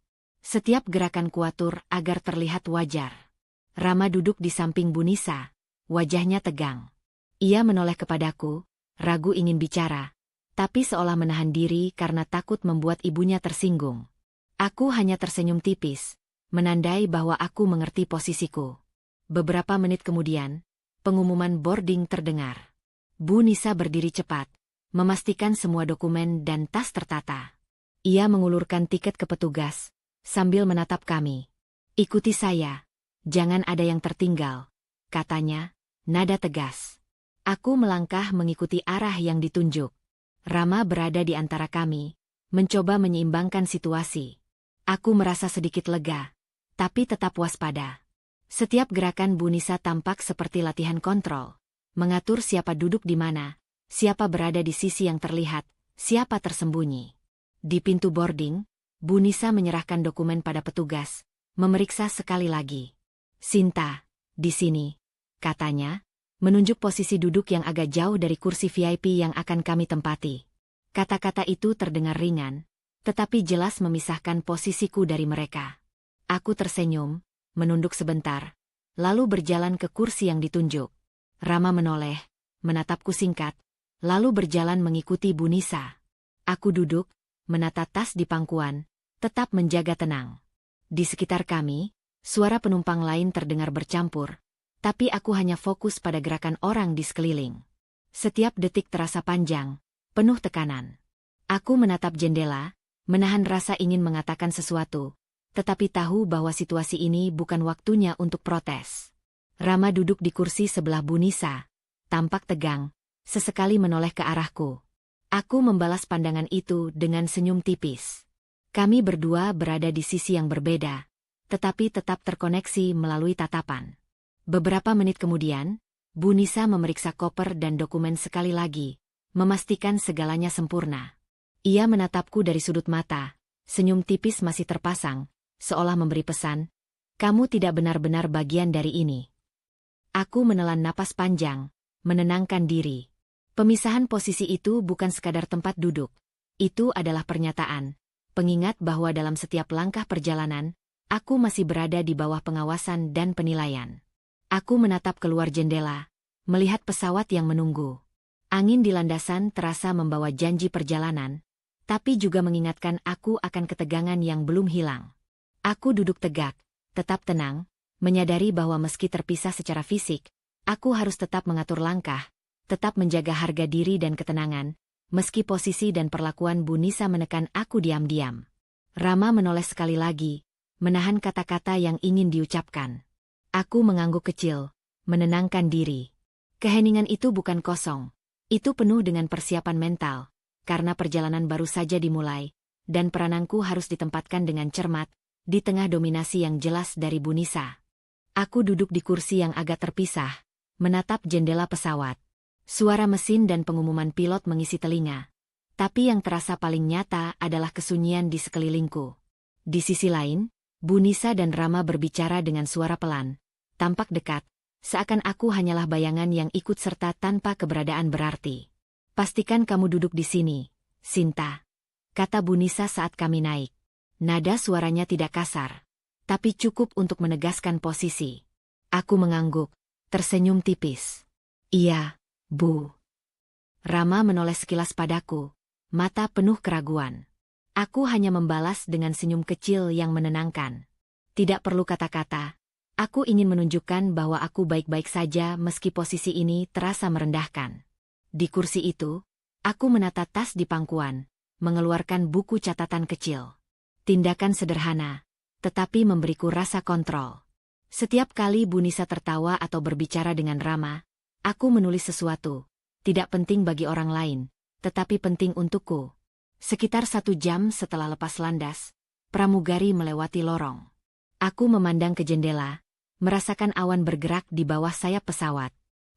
Speaker 1: Setiap gerakan kuatur agar terlihat wajar. Rama duduk di samping Bu Nisa, wajahnya tegang. Ia menoleh kepadaku, ragu ingin bicara, tapi seolah menahan diri karena takut membuat ibunya tersinggung. Aku hanya tersenyum tipis, menandai bahwa aku mengerti posisiku. Beberapa menit kemudian, pengumuman boarding terdengar. Bu Nisa berdiri cepat, memastikan semua dokumen dan tas tertata. Ia mengulurkan tiket ke petugas, sambil menatap kami. "Ikuti saya, jangan ada yang tertinggal," katanya, nada tegas. Aku melangkah mengikuti arah yang ditunjuk. Rama berada di antara kami, mencoba menyeimbangkan situasi. Aku merasa sedikit lega, tapi tetap waspada. Setiap gerakan Bu Nisa tampak seperti latihan kontrol, mengatur siapa duduk di mana, siapa berada di sisi yang terlihat, siapa tersembunyi. Di pintu boarding, Bu Nisa menyerahkan dokumen pada petugas, memeriksa sekali lagi. "Sinta, di sini," katanya, menunjuk posisi duduk yang agak jauh dari kursi VIP yang akan kami tempati. Kata-kata itu terdengar ringan, tetapi jelas memisahkan posisiku dari mereka. Aku tersenyum, menunduk sebentar, lalu berjalan ke kursi yang ditunjuk. Rama menoleh, menatapku singkat, lalu berjalan mengikuti Bu Nisa. Aku duduk, menata tas di pangkuan, tetap menjaga tenang. Di sekitar kami, suara penumpang lain terdengar bercampur, tapi aku hanya fokus pada gerakan orang di sekeliling. Setiap detik terasa panjang, penuh tekanan. Aku menatap jendela, menahan rasa ingin mengatakan sesuatu, tetapi tahu bahwa situasi ini bukan waktunya untuk protes. Rama duduk di kursi sebelah Bu Nisa, tampak tegang, sesekali menoleh ke arahku. Aku membalas pandangan itu dengan senyum tipis. Kami berdua berada di sisi yang berbeda, tetapi tetap terkoneksi melalui tatapan. Beberapa menit kemudian, Bu Nisa memeriksa koper dan dokumen sekali lagi, memastikan segalanya sempurna. Ia menatapku dari sudut mata, senyum tipis masih terpasang, seolah memberi pesan, "Kamu tidak benar-benar bagian dari ini." Aku menelan napas panjang, menenangkan diri. Pemisahan posisi itu bukan sekadar tempat duduk. Itu adalah pernyataan, pengingat bahwa dalam setiap langkah perjalanan, aku masih berada di bawah pengawasan dan penilaian. Aku menatap keluar jendela, melihat pesawat yang menunggu. Angin di landasan terasa membawa janji perjalanan, tapi juga mengingatkan aku akan ketegangan yang belum hilang. Aku duduk tegak, tetap tenang, menyadari bahwa meski terpisah secara fisik, aku harus tetap mengatur langkah, tetap menjaga harga diri dan ketenangan, meski posisi dan perlakuan Bu Nisa menekan aku diam-diam. Rama menoleh sekali lagi, menahan kata-kata yang ingin diucapkan. Aku mengangguk kecil, menenangkan diri. Keheningan itu bukan kosong. Itu penuh dengan persiapan mental, karena perjalanan baru saja dimulai, dan perananku harus ditempatkan dengan cermat, di tengah dominasi yang jelas dari Bu Nisa. Aku duduk di kursi yang agak terpisah, menatap jendela pesawat. Suara mesin dan pengumuman pilot mengisi telinga. Tapi yang terasa paling nyata adalah kesunyian di sekelilingku. Di sisi lain, Bu Nisa dan Rama berbicara dengan suara pelan, tampak dekat, seakan aku hanyalah bayangan yang ikut serta tanpa keberadaan berarti. "Pastikan kamu duduk di sini, Sinta," kata Bu Nisa saat kami naik. Nada suaranya tidak kasar, tapi cukup untuk menegaskan posisi. Aku mengangguk, tersenyum tipis. "Iya, Bu." Rama menoleh sekilas padaku, mata penuh keraguan. Aku hanya membalas dengan senyum kecil yang menenangkan. Tidak perlu kata-kata. Aku ingin menunjukkan bahwa aku baik-baik saja meski posisi ini terasa merendahkan. Di kursi itu, aku menata tas di pangkuan, mengeluarkan buku catatan kecil. Tindakan sederhana, tetapi memberiku rasa kontrol. Setiap kali Bu Nisa tertawa atau berbicara dengan Rama, aku menulis sesuatu. Tidak penting bagi orang lain, tetapi penting untukku. Sekitar 1 jam setelah lepas landas, pramugari melewati lorong. Aku memandang ke jendela, merasakan awan bergerak di bawah sayap pesawat.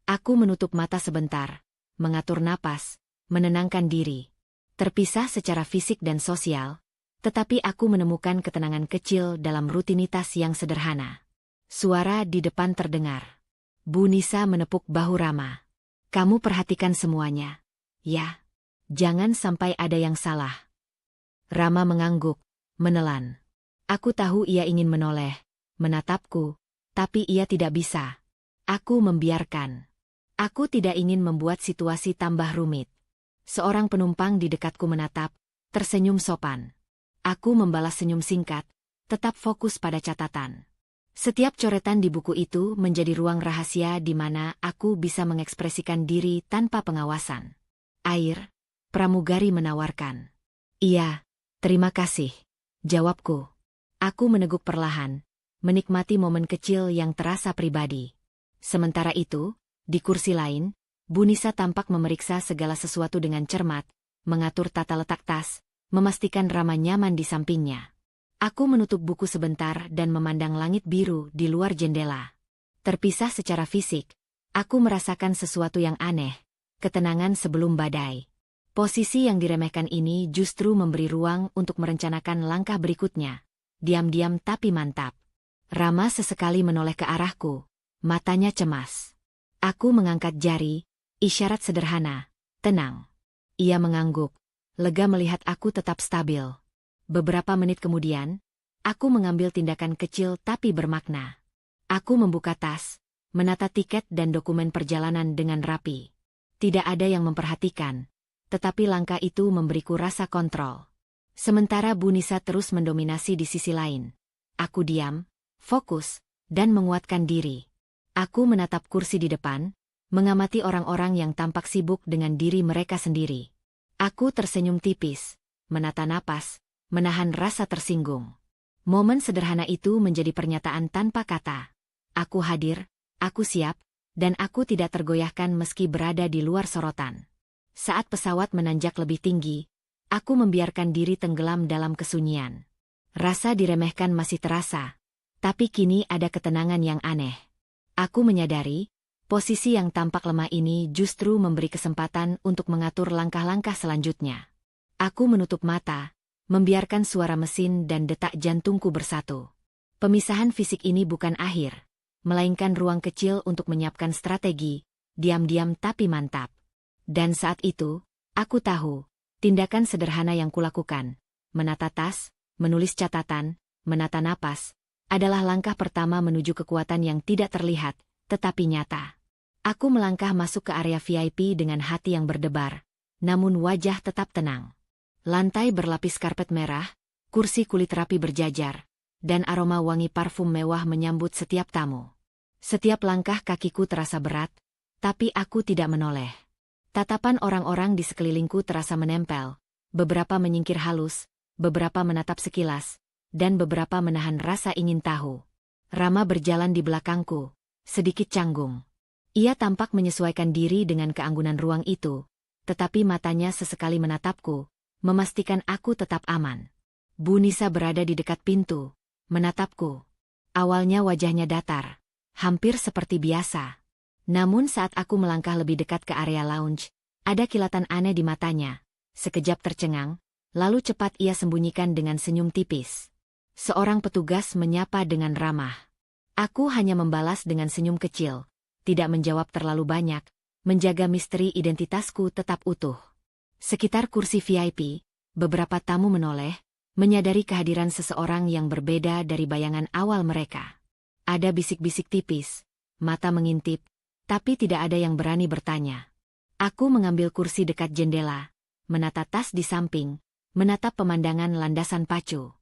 Speaker 1: Aku menutup mata sebentar, mengatur napas, menenangkan diri. Terpisah secara fisik dan sosial, tetapi aku menemukan ketenangan kecil dalam rutinitas yang sederhana. Suara di depan terdengar. Bu Nisa menepuk bahu Rama. "Kamu perhatikan semuanya, ya? Jangan sampai ada yang salah." Rama mengangguk, menelan. Aku tahu ia ingin menoleh, menatapku, tapi ia tidak bisa. Aku membiarkan. Aku tidak ingin membuat situasi tambah rumit. Seorang penumpang di dekatku menatap, tersenyum sopan. Aku membalas senyum singkat, tetap fokus pada catatan. Setiap coretan di buku itu menjadi ruang rahasia di mana aku bisa mengekspresikan diri tanpa pengawasan. Air, pramugari menawarkan. Iya, terima kasih, jawabku. Aku meneguk perlahan, menikmati momen kecil yang terasa pribadi. Sementara itu, di kursi lain, Bu Nisa tampak memeriksa segala sesuatu dengan cermat, mengatur tata letak tas, memastikan Rama nyaman di sampingnya. Aku menutup buku sebentar dan memandang langit biru di luar jendela. Terpisah secara fisik, aku merasakan sesuatu yang aneh, ketenangan sebelum badai. Posisi yang diremehkan ini justru memberi ruang untuk merencanakan langkah berikutnya. Diam-diam tapi mantap. Rama sesekali menoleh ke arahku, matanya cemas. Aku mengangkat jari, isyarat sederhana, tenang. Ia mengangguk, lega melihat aku tetap stabil. Beberapa menit kemudian, aku mengambil tindakan kecil tapi bermakna. Aku membuka tas, menata tiket dan dokumen perjalanan dengan rapi. Tidak ada yang memperhatikan, tetapi langkah itu memberiku rasa kontrol. Sementara Bu Nisa terus mendominasi di sisi lain. Aku diam, fokus, dan menguatkan diri. Aku menatap kursi di depan, mengamati orang-orang yang tampak sibuk dengan diri mereka sendiri. Aku tersenyum tipis, menata napas, menahan rasa tersinggung. Momen sederhana itu menjadi pernyataan tanpa kata. Aku hadir, aku siap, dan aku tidak tergoyahkan meski berada di luar sorotan. Saat pesawat menanjak lebih tinggi, aku membiarkan diri tenggelam dalam kesunyian. Rasa diremehkan masih terasa, tapi kini ada ketenangan yang aneh. Aku menyadari, posisi yang tampak lemah ini justru memberi kesempatan untuk mengatur langkah-langkah selanjutnya. Aku menutup mata, membiarkan suara mesin dan detak jantungku bersatu. Pemisahan fisik ini bukan akhir, melainkan ruang kecil untuk menyiapkan strategi, diam-diam tapi mantap. Dan saat itu, aku tahu, tindakan sederhana yang kulakukan, menata tas, menulis catatan, menata napas, adalah langkah pertama menuju kekuatan yang tidak terlihat, tetapi nyata. Aku melangkah masuk ke area VIP dengan hati yang berdebar, namun wajah tetap tenang. Lantai berlapis karpet merah, kursi kulit rapi berjajar, dan aroma wangi parfum mewah menyambut setiap tamu. Setiap langkah kakiku terasa berat, tapi aku tidak menoleh. Tatapan orang-orang di sekelilingku terasa menempel, beberapa menyingkir halus, beberapa menatap sekilas, dan beberapa menahan rasa ingin tahu. Rama berjalan di belakangku, sedikit canggung. Ia tampak menyesuaikan diri dengan keanggunan ruang itu, tetapi matanya sesekali menatapku, memastikan aku tetap aman. Bu Nisa berada di dekat pintu, menatapku. Awalnya wajahnya datar, hampir seperti biasa. Namun saat aku melangkah lebih dekat ke area lounge, ada kilatan aneh di matanya. Sekejap tercengang, lalu cepat ia sembunyikan dengan senyum tipis. Seorang petugas menyapa dengan ramah. Aku hanya membalas dengan senyum kecil, tidak menjawab terlalu banyak, menjaga misteri identitasku tetap utuh. Sekitar kursi VIP, beberapa tamu menoleh, menyadari kehadiran seseorang yang berbeda dari bayangan awal mereka. Ada bisik-bisik tipis, mata mengintip, tapi tidak ada yang berani bertanya. Aku mengambil kursi dekat jendela, menata tas di samping, menatap pemandangan landasan pacu.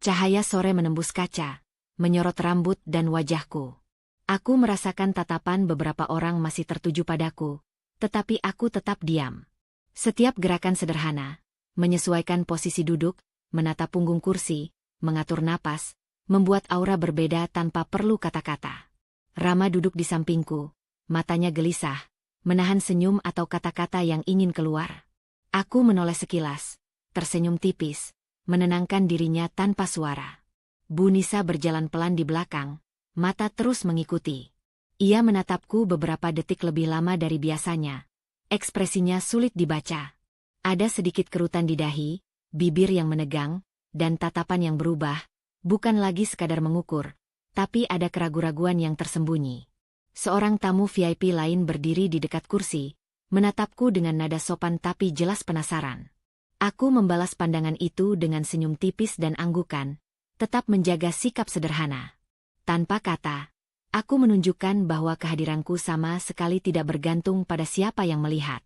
Speaker 1: Cahaya sore menembus kaca, menyorot rambut dan wajahku. Aku merasakan tatapan beberapa orang masih tertuju padaku, tetapi aku tetap diam. Setiap gerakan sederhana, menyesuaikan posisi duduk, menata punggung kursi, mengatur napas, membuat aura berbeda tanpa perlu kata-kata. Rama duduk di sampingku, matanya gelisah, menahan senyum atau kata-kata yang ingin keluar. Aku menoleh sekilas, tersenyum tipis, menenangkan dirinya tanpa suara. Bu Nisa berjalan pelan di belakang, mata terus mengikuti. Ia menatapku beberapa detik lebih lama dari biasanya. Ekspresinya sulit dibaca. Ada sedikit kerutan di dahi, bibir yang menegang, dan tatapan yang berubah, bukan lagi sekadar mengukur, tapi ada keraguan-raguan yang tersembunyi. Seorang tamu VIP lain berdiri di dekat kursi, menatapku dengan nada sopan tapi jelas penasaran. Aku membalas pandangan itu dengan senyum tipis dan anggukan, tetap menjaga sikap sederhana. Tanpa kata, aku menunjukkan bahwa kehadiranku sama sekali tidak bergantung pada siapa yang melihat.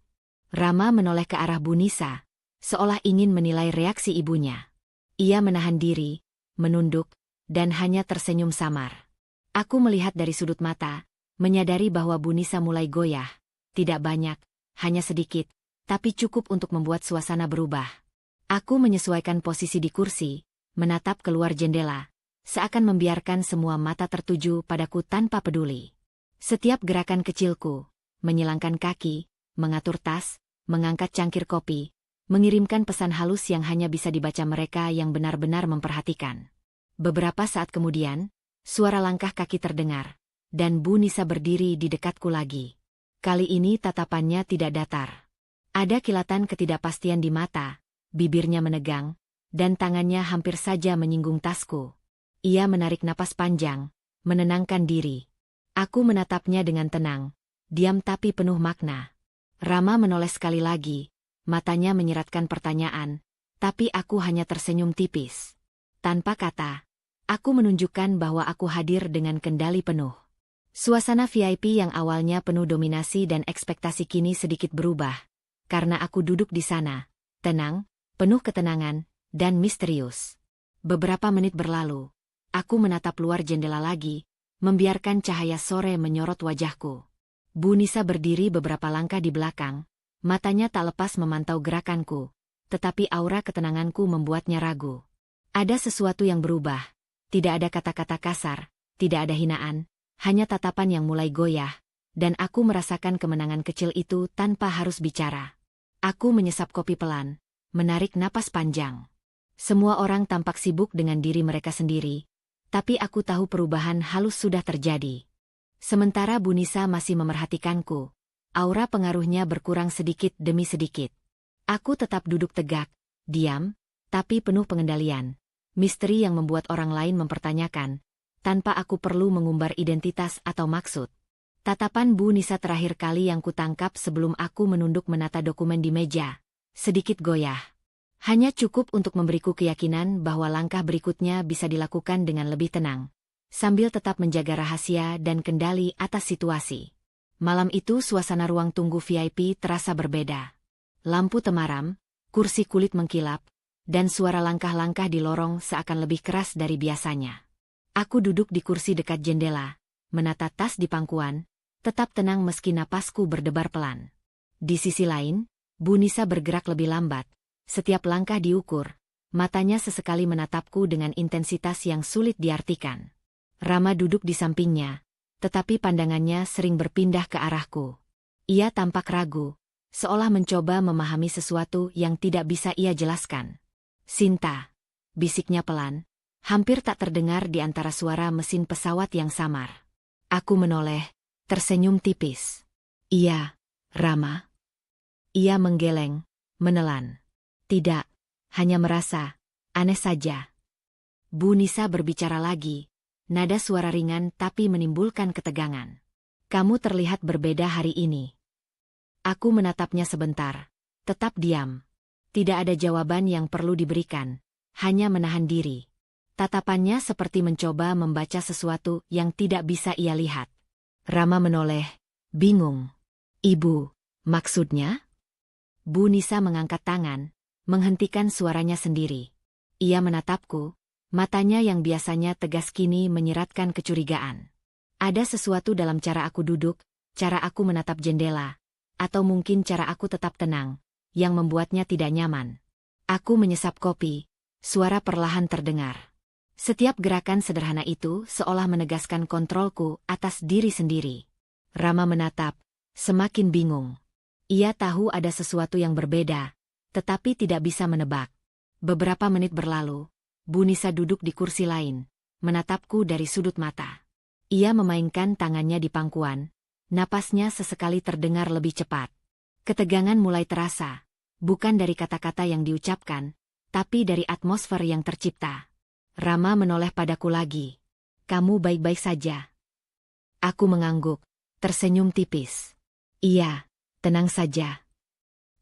Speaker 1: Rama menoleh ke arah Bu Nisa, seolah ingin menilai reaksi ibunya. Ia menahan diri, menunduk, dan hanya tersenyum samar. Aku melihat dari sudut mata, menyadari bahwa Bu Nisa mulai goyah. Tidak banyak, hanya sedikit, tapi cukup untuk membuat suasana berubah. Aku menyesuaikan posisi di kursi, menatap keluar jendela, seakan membiarkan semua mata tertuju padaku tanpa peduli. Setiap gerakan kecilku, menyilangkan kaki, mengatur tas, mengangkat cangkir kopi, mengirimkan pesan halus yang hanya bisa dibaca mereka yang benar-benar memperhatikan. Beberapa saat kemudian, suara langkah kaki terdengar, dan Bu Nisa berdiri di dekatku lagi. Kali ini tatapannya tidak datar. Ada kilatan ketidakpastian di mata, bibirnya menegang, dan tangannya hampir saja menyinggung tasku. Ia menarik napas panjang, menenangkan diri. Aku menatapnya dengan tenang, diam tapi penuh makna. Rama menoleh sekali lagi, matanya menyiratkan pertanyaan, tapi aku hanya tersenyum tipis. Tanpa kata, aku menunjukkan bahwa aku hadir dengan kendali penuh. Suasana VIP yang awalnya penuh dominasi dan ekspektasi kini sedikit berubah, karena aku duduk di sana, tenang, penuh ketenangan, dan misterius. Beberapa menit berlalu, aku menatap luar jendela lagi, membiarkan cahaya sore menyorot wajahku. Bu Nisa berdiri beberapa langkah di belakang, matanya tak lepas memantau gerakanku, tetapi aura ketenanganku membuatnya ragu. Ada sesuatu yang berubah, tidak ada kata-kata kasar, tidak ada hinaan, hanya tatapan yang mulai goyah, dan aku merasakan kemenangan kecil itu tanpa harus bicara. Aku menyesap kopi pelan, menarik napas panjang. Semua orang tampak sibuk dengan diri mereka sendiri, tapi aku tahu perubahan halus sudah terjadi. Sementara Bu Nisa masih memerhatikanku, aura pengaruhnya berkurang sedikit demi sedikit. Aku tetap duduk tegak, diam, tapi penuh pengendalian. Misteri yang membuat orang lain mempertanyakan, tanpa aku perlu mengumbar identitas atau maksud. Tatapan Bu Nisa terakhir kali yang kutangkap sebelum aku menunduk menata dokumen di meja, sedikit goyah. Hanya cukup untuk memberiku keyakinan bahwa langkah berikutnya bisa dilakukan dengan lebih tenang, sambil tetap menjaga rahasia dan kendali atas situasi. Malam itu suasana ruang tunggu VIP terasa berbeda. Lampu temaram, kursi kulit mengkilap, dan suara langkah-langkah di lorong seakan lebih keras dari biasanya. Aku duduk di kursi dekat jendela, menata tas di pangkuan, tetap tenang meski napasku berdebar pelan. Di sisi lain, Bu Nisa bergerak lebih lambat. Setiap langkah diukur, matanya sesekali menatapku dengan intensitas yang sulit diartikan. Rama duduk di sampingnya, tetapi pandangannya sering berpindah ke arahku. Ia tampak ragu, seolah mencoba memahami sesuatu yang tidak bisa ia jelaskan. "Sinta," bisiknya pelan, hampir tak terdengar di antara suara mesin pesawat yang samar. Aku menoleh, tersenyum tipis. "Iya, Rama." Ia menggeleng, menelan. "Tidak, hanya merasa aneh saja." Bu Nisa berbicara lagi, nada suara ringan tapi menimbulkan ketegangan. "Kamu terlihat berbeda hari ini." Aku menatapnya sebentar, tetap diam. Tidak ada jawaban yang perlu diberikan, hanya menahan diri. Tatapannya seperti mencoba membaca sesuatu yang tidak bisa ia lihat. Rama menoleh, bingung. "Ibu, maksudnya?" Bu Nisa mengangkat tangan, menghentikan suaranya sendiri. Ia menatapku, matanya yang biasanya tegas kini menyiratkan kecurigaan. Ada sesuatu dalam cara aku duduk, cara aku menatap jendela, atau mungkin cara aku tetap tenang, yang membuatnya tidak nyaman. Aku menyesap kopi, suara perlahan terdengar. Setiap gerakan sederhana itu seolah menegaskan kontrolku atas diri sendiri. Rama menatap, semakin bingung. Ia tahu ada sesuatu yang berbeda, tetapi tidak bisa menebak. Beberapa menit berlalu, Bu Nisa duduk di kursi lain, menatapku dari sudut mata. Ia memainkan tangannya di pangkuan, napasnya sesekali terdengar lebih cepat. Ketegangan mulai terasa, bukan dari kata-kata yang diucapkan, tapi dari atmosfer yang tercipta. Rama menoleh padaku lagi. "Kamu baik-baik saja?" Aku mengangguk, tersenyum tipis. "Iya, tenang saja."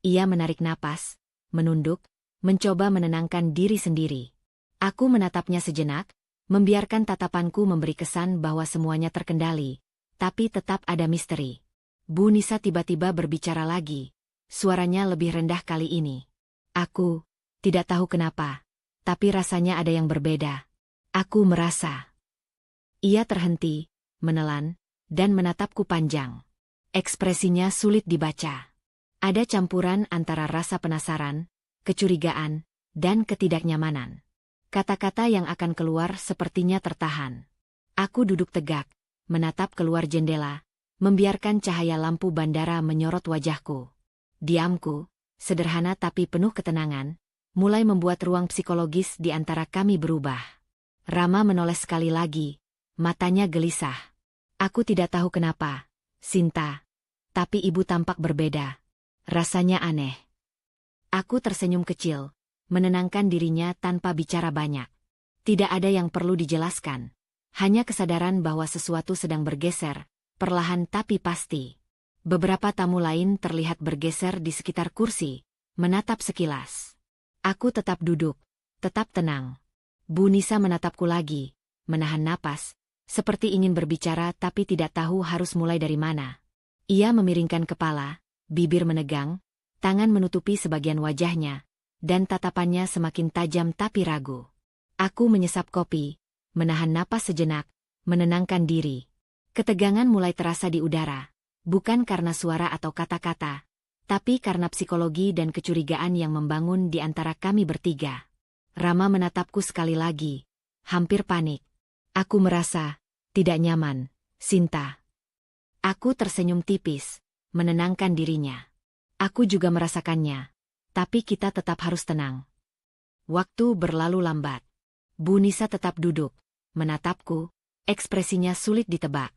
Speaker 1: Ia menarik napas, menunduk, mencoba menenangkan diri sendiri. Aku menatapnya sejenak, membiarkan tatapanku memberi kesan bahwa semuanya terkendali, tapi tetap ada misteri. Bu Nisa tiba-tiba berbicara lagi, suaranya lebih rendah kali ini. Aku tidak tahu kenapa, tapi rasanya ada yang berbeda. Aku merasa. Ia terhenti, menelan, dan menatapku panjang. Ekspresinya sulit dibaca. Ada campuran antara rasa penasaran, kecurigaan, dan ketidaknyamanan. Kata-kata yang akan keluar sepertinya tertahan. Aku duduk tegak, menatap keluar jendela, membiarkan cahaya lampu bandara menyorot wajahku. Diamku, sederhana tapi penuh ketenangan, mulai membuat ruang psikologis di antara kami berubah. Rama menoleh sekali lagi, matanya gelisah. Aku tidak tahu kenapa, Sinta, tapi ibu tampak berbeda. Rasanya aneh. Aku tersenyum kecil, menenangkan dirinya tanpa bicara banyak. Tidak ada yang perlu dijelaskan. Hanya kesadaran bahwa sesuatu sedang bergeser, perlahan tapi pasti. Beberapa tamu lain terlihat bergeser di sekitar kursi, menatap sekilas. Aku tetap duduk, tetap tenang. Bu Nisa menatapku lagi, menahan napas, seperti ingin berbicara tapi tidak tahu harus mulai dari mana. Ia memiringkan kepala, bibir menegang, tangan menutupi sebagian wajahnya, dan tatapannya semakin tajam tapi ragu. Aku menyesap kopi, menahan napas sejenak, menenangkan diri. Ketegangan mulai terasa di udara, bukan karena suara atau kata-kata, tapi karena psikologi dan kecurigaan yang membangun di antara kami bertiga. Rama menatapku sekali lagi, hampir panik. Aku merasa tidak nyaman, Sinta. Aku tersenyum tipis, menenangkan dirinya. Aku juga merasakannya, tapi kita tetap harus tenang. Waktu berlalu lambat. Bu Nisa tetap duduk, menatapku, ekspresinya sulit ditebak.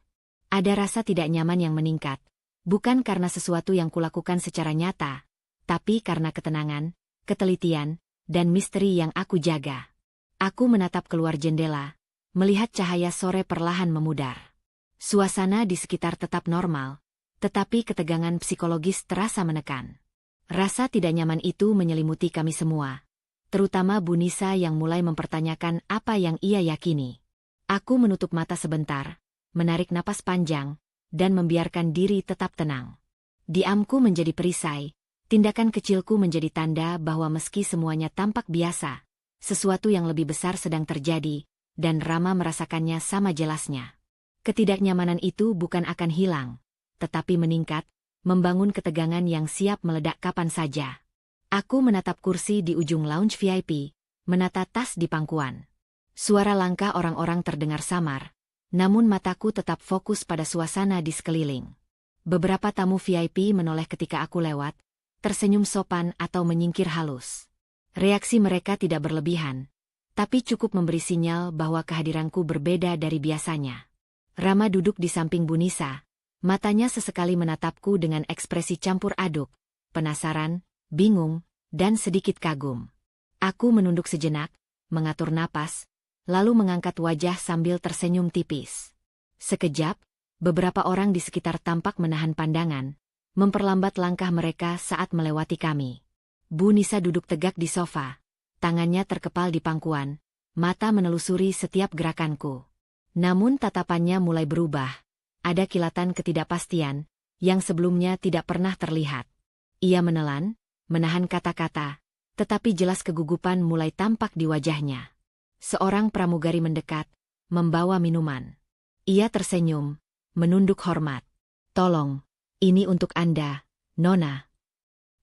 Speaker 1: Ada rasa tidak nyaman yang meningkat, bukan karena sesuatu yang kulakukan secara nyata, tapi karena ketenangan, ketelitian, dan misteri yang aku jaga. Aku menatap keluar jendela, melihat cahaya sore perlahan memudar. Suasana di sekitar tetap normal, tetapi ketegangan psikologis terasa menekan. Rasa tidak nyaman itu menyelimuti kami semua, terutama Bu Nisa yang mulai mempertanyakan apa yang ia yakini. Aku menutup mata sebentar, menarik napas panjang, dan membiarkan diri tetap tenang. Diamku menjadi perisai, tindakan kecilku menjadi tanda bahwa meski semuanya tampak biasa, sesuatu yang lebih besar sedang terjadi, dan Rama merasakannya sama jelasnya. Ketidaknyamanan itu bukan akan hilang, tetapi meningkat, membangun ketegangan yang siap meledak kapan saja. Aku menatap kursi di ujung lounge VIP, menata tas di pangkuan. Suara langkah orang-orang terdengar samar, namun mataku tetap fokus pada suasana di sekeliling. Beberapa tamu VIP menoleh ketika aku lewat, tersenyum sopan atau menyingkir halus. Reaksi mereka tidak berlebihan, tapi cukup memberi sinyal bahwa kehadiranku berbeda dari biasanya. Rama duduk di samping Bu Nisa, matanya sesekali menatapku dengan ekspresi campur aduk, penasaran, bingung, dan sedikit kagum. Aku menunduk sejenak, mengatur napas, lalu mengangkat wajah sambil tersenyum tipis. Sekejap, beberapa orang di sekitar tampak menahan pandangan, memperlambat langkah mereka saat melewati kami. Bu Nisa duduk tegak di sofa, tangannya terkepal di pangkuan, mata menelusuri setiap gerakanku. Namun tatapannya mulai berubah, ada kilatan ketidakpastian, yang sebelumnya tidak pernah terlihat. Ia menelan, menahan kata-kata, tetapi jelas kegugupan mulai tampak di wajahnya. Seorang pramugari mendekat, membawa minuman. Ia tersenyum, menunduk hormat. "Tolong, ini untuk Anda, Nona."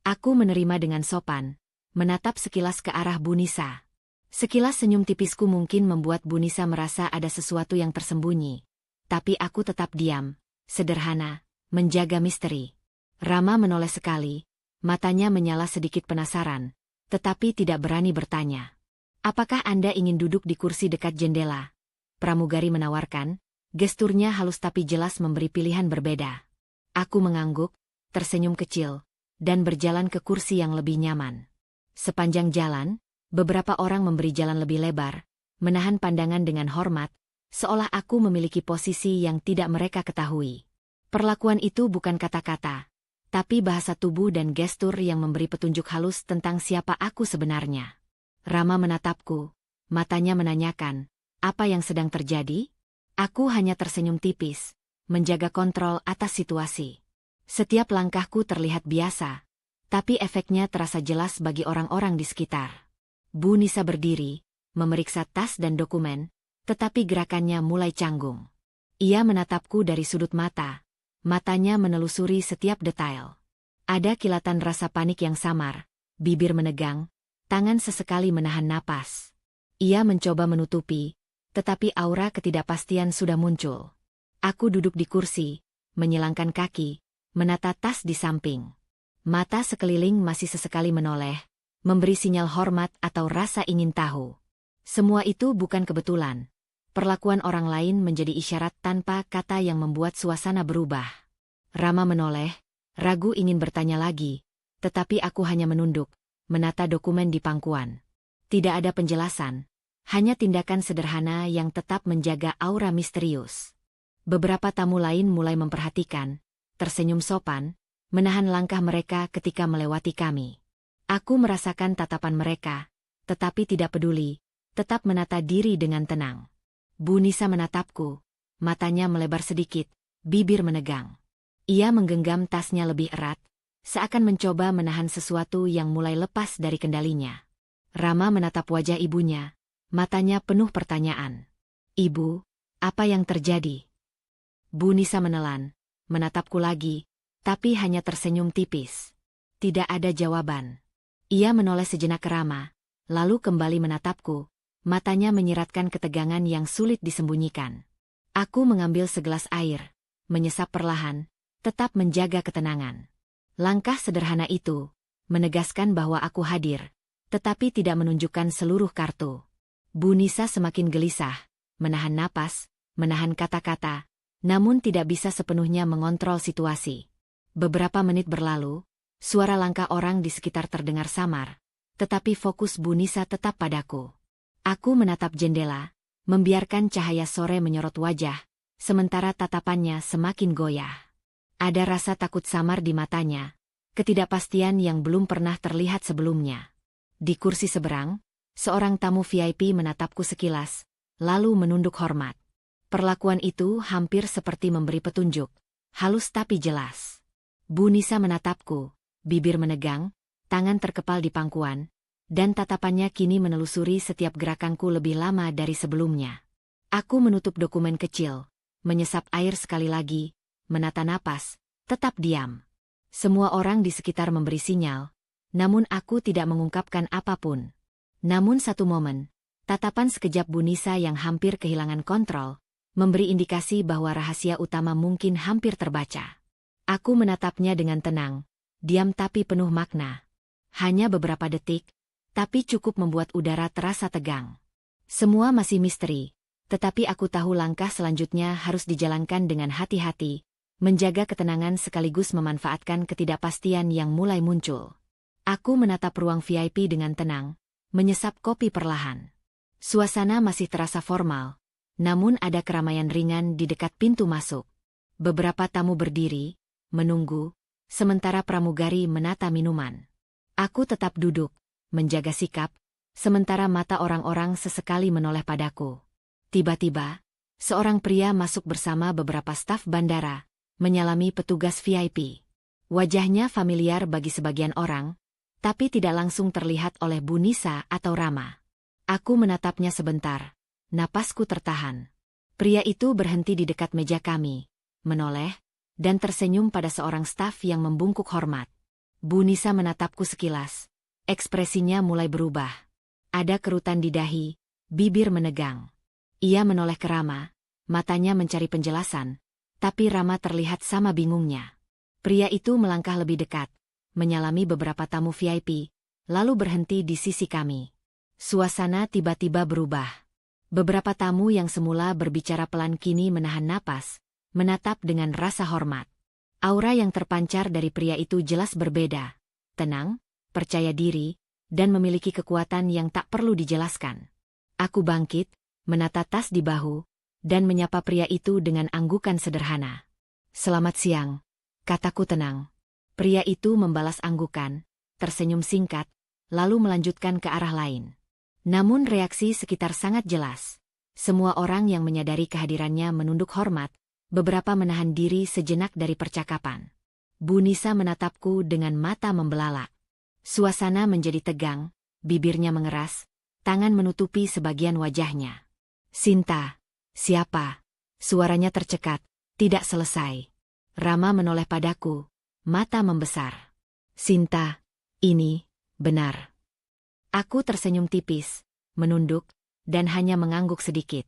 Speaker 1: Aku menerima dengan sopan, menatap sekilas ke arah Bu Nisa. Sekilas senyum tipisku mungkin membuat Bu Nisa merasa ada sesuatu yang tersembunyi. Tapi aku tetap diam, sederhana, menjaga misteri. Rama menoleh sekali, matanya menyala sedikit penasaran, tetapi tidak berani bertanya. "Apakah Anda ingin duduk di kursi dekat jendela?" Pramugari menawarkan, gesturnya halus tapi jelas memberi pilihan berbeda. Aku mengangguk, tersenyum kecil, dan berjalan ke kursi yang lebih nyaman. Sepanjang jalan, beberapa orang memberi jalan lebih lebar, menahan pandangan dengan hormat, seolah aku memiliki posisi yang tidak mereka ketahui. Perlakuan itu bukan kata-kata, tapi bahasa tubuh dan gestur yang memberi petunjuk halus tentang siapa aku sebenarnya. Rama menatapku, matanya menanyakan, apa yang sedang terjadi? Aku hanya tersenyum tipis, menjaga kontrol atas situasi. Setiap langkahku terlihat biasa, Tapi efeknya terasa jelas bagi orang-orang di sekitar. Bu Nisa berdiri, memeriksa tas dan dokumen, tetapi gerakannya mulai canggung. Ia menatapku dari sudut mata, matanya menelusuri setiap detail. Ada kilatan rasa panik yang samar, bibir menegang, tangan sesekali menahan napas. Ia mencoba menutupi, tetapi aura ketidakpastian sudah muncul. Aku duduk di kursi, menyilangkan kaki, menata tas di samping. Mata sekeliling masih sesekali menoleh, memberi sinyal hormat atau rasa ingin tahu. Semua itu bukan kebetulan. Perlakuan orang lain menjadi isyarat tanpa kata yang membuat suasana berubah. Rama menoleh, ragu ingin bertanya lagi, tetapi aku hanya menunduk, menata dokumen di pangkuan. Tidak ada penjelasan, hanya tindakan sederhana yang tetap menjaga aura misterius. Beberapa tamu lain mulai memperhatikan, tersenyum sopan, menahan langkah mereka ketika melewati kami. Aku merasakan tatapan mereka, tetapi tidak peduli, tetap menata diri dengan tenang. Bu Nisa menatapku, matanya melebar sedikit, bibir menegang. Ia menggenggam tasnya lebih erat, seakan mencoba menahan sesuatu yang mulai lepas dari kendalinya. Rama menatap wajah ibunya, matanya penuh pertanyaan. "Ibu, apa yang terjadi?" Bu Nisa menelan, menatapku lagi, tapi hanya tersenyum tipis. Tidak ada jawaban. Ia menoleh sejenak ke Rama, lalu kembali menatapku, matanya menyiratkan ketegangan yang sulit disembunyikan. Aku mengambil segelas air, menyesap perlahan, tetap menjaga ketenangan. Langkah sederhana itu, menegaskan bahwa aku hadir, tetapi tidak menunjukkan seluruh kartu. Bu Nisa semakin gelisah, menahan napas, menahan kata-kata, namun tidak bisa sepenuhnya mengontrol situasi. Beberapa menit berlalu, suara langkah orang di sekitar terdengar samar, tetapi fokus Bu Nisa tetap padaku. Aku menatap jendela, membiarkan cahaya sore menyorot wajah, sementara tatapannya semakin goyah. Ada rasa takut samar di matanya, ketidakpastian yang belum pernah terlihat sebelumnya. Di kursi seberang, seorang tamu VIP menatapku sekilas, lalu menunduk hormat. Perlakuan itu hampir seperti memberi petunjuk, halus tapi jelas. Bu Nisa menatapku, bibir menegang, tangan terkepal di pangkuan, dan tatapannya kini menelusuri setiap gerakanku lebih lama dari sebelumnya. Aku menutup dokumen kecil, menyesap air sekali lagi, menata napas, tetap diam. Semua orang di sekitar memberi sinyal, namun aku tidak mengungkapkan apapun. Namun satu momen, tatapan sekejap Bu Nisa yang hampir kehilangan kontrol, memberi indikasi bahwa rahasia utama mungkin hampir terbaca. Aku menatapnya dengan tenang, diam tapi penuh makna. Hanya beberapa detik, tapi cukup membuat udara terasa tegang. Semua masih misteri, tetapi aku tahu langkah selanjutnya harus dijalankan dengan hati-hati, menjaga ketenangan sekaligus memanfaatkan ketidakpastian yang mulai muncul. Aku menatap ruang VIP dengan tenang, menyesap kopi perlahan. Suasana masih terasa formal, namun ada keramaian ringan di dekat pintu masuk. Beberapa tamu berdiri, menunggu, sementara pramugari menata minuman. Aku tetap duduk, menjaga sikap, sementara mata orang-orang sesekali menoleh padaku. Tiba-tiba, seorang pria masuk bersama beberapa staf bandara, menyalami petugas VIP. Wajahnya familiar bagi sebagian orang, tapi tidak langsung terlihat oleh Bu Nisa atau Rama. Aku menatapnya sebentar, napasku tertahan. Pria itu berhenti di dekat meja kami, menoleh, dan tersenyum pada seorang staf yang membungkuk hormat. Bu Nisa menatapku sekilas, ekspresinya mulai berubah. Ada kerutan di dahi, bibir menegang. Ia menoleh ke Rama, matanya mencari penjelasan, tapi Rama terlihat sama bingungnya. Pria itu melangkah lebih dekat, menyalami beberapa tamu VIP, lalu berhenti di sisi kami. Suasana tiba-tiba berubah. Beberapa tamu yang semula berbicara pelan kini menahan napas, menatap dengan rasa hormat. Aura yang terpancar dari pria itu jelas berbeda, tenang, percaya diri, dan memiliki kekuatan yang tak perlu dijelaskan. Aku bangkit, menata tas di bahu, dan menyapa pria itu dengan anggukan sederhana. "Selamat siang," kataku tenang. Pria itu membalas anggukan, tersenyum singkat, lalu melanjutkan ke arah lain. Namun reaksi sekitar sangat jelas. Semua orang yang menyadari kehadirannya menunduk hormat, beberapa menahan diri sejenak dari percakapan. Bu Nisa menatapku dengan mata membelalak. Suasana menjadi tegang, bibirnya mengeras, tangan menutupi sebagian wajahnya. Sinta, siapa? Suaranya tercekat, tidak selesai. Rama menoleh padaku, mata membesar. Sinta, ini, benar. Aku tersenyum tipis, menunduk, dan hanya mengangguk sedikit.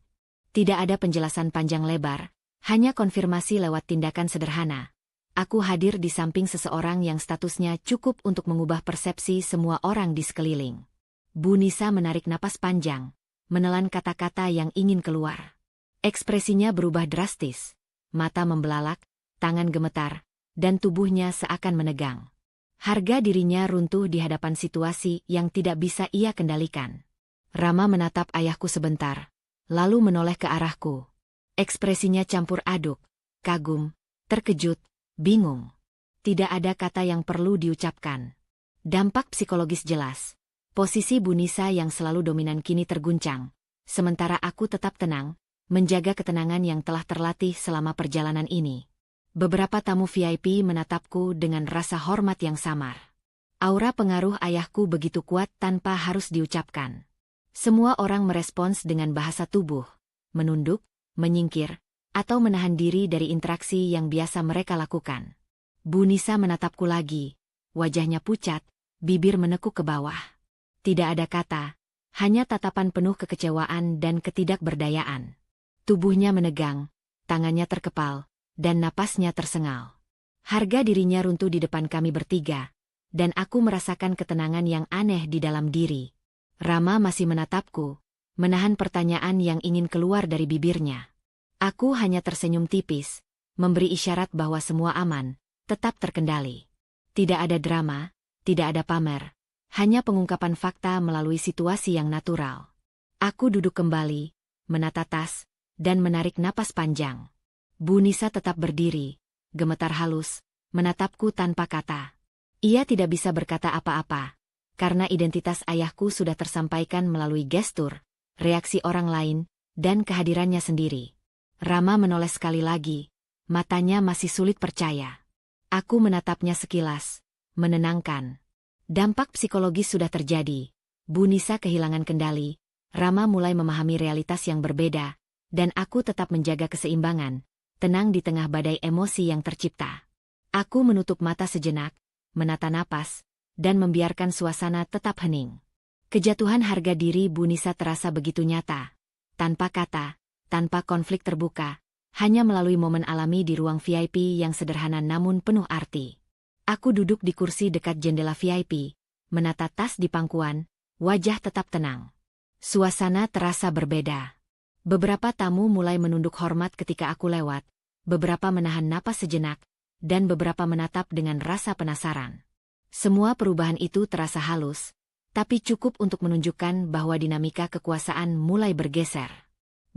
Speaker 1: Tidak ada penjelasan panjang lebar, hanya konfirmasi lewat tindakan sederhana. Aku hadir di samping seseorang yang statusnya cukup untuk mengubah persepsi semua orang di sekeliling. Bu Nisa menarik napas panjang, menelan kata-kata yang ingin keluar. Ekspresinya berubah drastis, mata membelalak, tangan gemetar, dan tubuhnya seakan menegang. Harga dirinya runtuh di hadapan situasi yang tidak bisa ia kendalikan. Rama menatap ayahku sebentar, lalu menoleh ke arahku. Ekspresinya campur aduk, kagum, terkejut, bingung. Tidak ada kata yang perlu diucapkan. Dampak psikologis jelas. Posisi Bu Nisa yang selalu dominan kini terguncang, sementara aku tetap tenang, menjaga ketenangan yang telah terlatih selama perjalanan ini. Beberapa tamu VIP menatapku dengan rasa hormat yang samar. Aura pengaruh ayahku begitu kuat tanpa harus diucapkan. Semua orang merespons dengan bahasa tubuh, menunduk, menyingkir, atau menahan diri dari interaksi yang biasa mereka lakukan. Bu Nisa menatapku lagi, wajahnya pucat, bibir menekuk ke bawah. Tidak ada kata, hanya tatapan penuh kekecewaan dan ketidakberdayaan. Tubuhnya menegang, tangannya terkepal, dan napasnya tersengal. Harga dirinya runtuh di depan kami bertiga, dan aku merasakan ketenangan yang aneh di dalam diri. Rama masih menatapku, menahan pertanyaan yang ingin keluar dari bibirnya. Aku hanya tersenyum tipis, memberi isyarat bahwa semua aman, tetap terkendali. Tidak ada drama, tidak ada pamer, hanya pengungkapan fakta melalui situasi yang natural. Aku duduk kembali, menata tas, dan menarik napas panjang. Bu Nisa tetap berdiri, gemetar halus, menatapku tanpa kata. Ia tidak bisa berkata apa-apa, karena identitas ayahku sudah tersampaikan melalui gestur, reaksi orang lain, dan kehadirannya sendiri. Rama menoleh sekali lagi, matanya masih sulit percaya. Aku menatapnya sekilas, menenangkan. Dampak psikologis sudah terjadi. Bu Nisa kehilangan kendali, Rama mulai memahami realitas yang berbeda, dan aku tetap menjaga keseimbangan, tenang di tengah badai emosi yang tercipta. Aku menutup mata sejenak, menata napas, dan membiarkan suasana tetap hening. Kejatuhan harga diri Bu Nisa terasa begitu nyata. Tanpa kata, tanpa konflik terbuka, hanya melalui momen alami di ruang VIP yang sederhana namun penuh arti. Aku duduk di kursi dekat jendela VIP, menata tas di pangkuan, wajah tetap tenang. Suasana terasa berbeda. Beberapa tamu mulai menunduk hormat ketika aku lewat, beberapa menahan napas sejenak, dan beberapa menatap dengan rasa penasaran. Semua perubahan itu terasa halus, tapi cukup untuk menunjukkan bahwa dinamika kekuasaan mulai bergeser.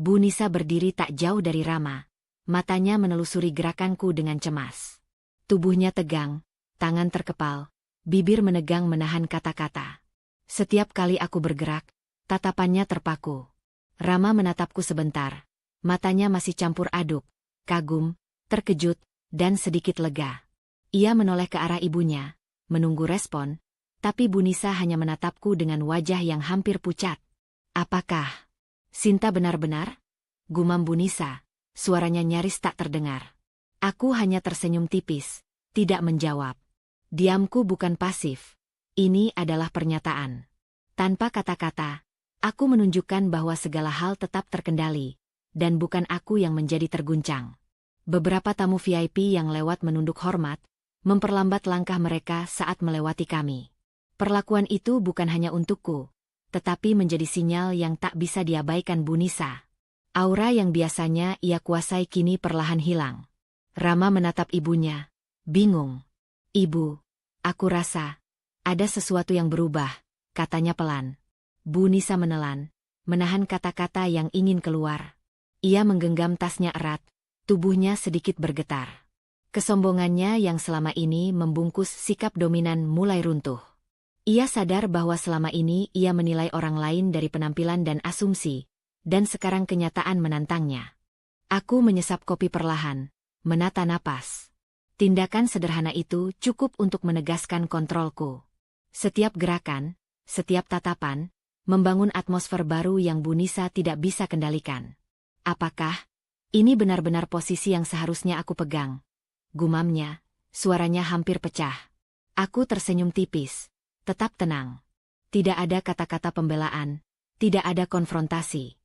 Speaker 1: Bu Nisa berdiri tak jauh dari Rama, matanya menelusuri gerakanku dengan cemas. Tubuhnya tegang, tangan terkepal, bibir menegang menahan kata-kata. Setiap kali aku bergerak, tatapannya terpaku. Rama menatapku sebentar, matanya masih campur aduk, kagum, terkejut, dan sedikit lega. Ia menoleh ke arah ibunya, menunggu respon, tapi Bu Nisa hanya menatapku dengan wajah yang hampir pucat. Apakah Sinta benar-benar? Gumam Bu Nisa, suaranya nyaris tak terdengar. Aku hanya tersenyum tipis, tidak menjawab. Diamku bukan pasif. Ini adalah pernyataan. Tanpa kata-kata, aku menunjukkan bahwa segala hal tetap terkendali, dan bukan aku yang menjadi terguncang. Beberapa tamu VIP yang lewat menunduk hormat, memperlambat langkah mereka saat melewati kami. Perlakuan itu bukan hanya untukku, tetapi menjadi sinyal yang tak bisa diabaikan Bu Nisa. Aura yang biasanya ia kuasai kini perlahan hilang. Rama menatap ibunya, bingung. Ibu, aku rasa ada sesuatu yang berubah, katanya pelan. Bu Nisa menelan, menahan kata-kata yang ingin keluar. Ia menggenggam tasnya erat, tubuhnya sedikit bergetar. Kesombongannya yang selama ini membungkus sikap dominan mulai runtuh. Ia sadar bahwa selama ini ia menilai orang lain dari penampilan dan asumsi, dan sekarang kenyataan menantangnya. Aku menyesap kopi perlahan, menata napas. Tindakan sederhana itu cukup untuk menegaskan kontrolku. Setiap gerakan, setiap tatapan, membangun atmosfer baru yang Bu Nisa tidak bisa kendalikan. Apakah ini benar-benar posisi yang seharusnya aku pegang? Gumamnya, suaranya hampir pecah. Aku tersenyum tipis, tetap tenang. Tidak ada kata-kata pembelaan, tidak ada konfrontasi.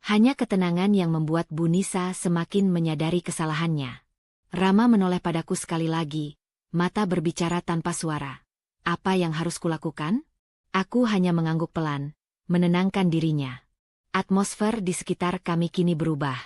Speaker 1: Hanya ketenangan yang membuat Bu Nisa semakin menyadari kesalahannya. Rama menoleh padaku sekali lagi, mata berbicara tanpa suara. Apa yang harus kulakukan? Aku hanya mengangguk pelan, menenangkan dirinya. Atmosfer di sekitar kami kini berubah.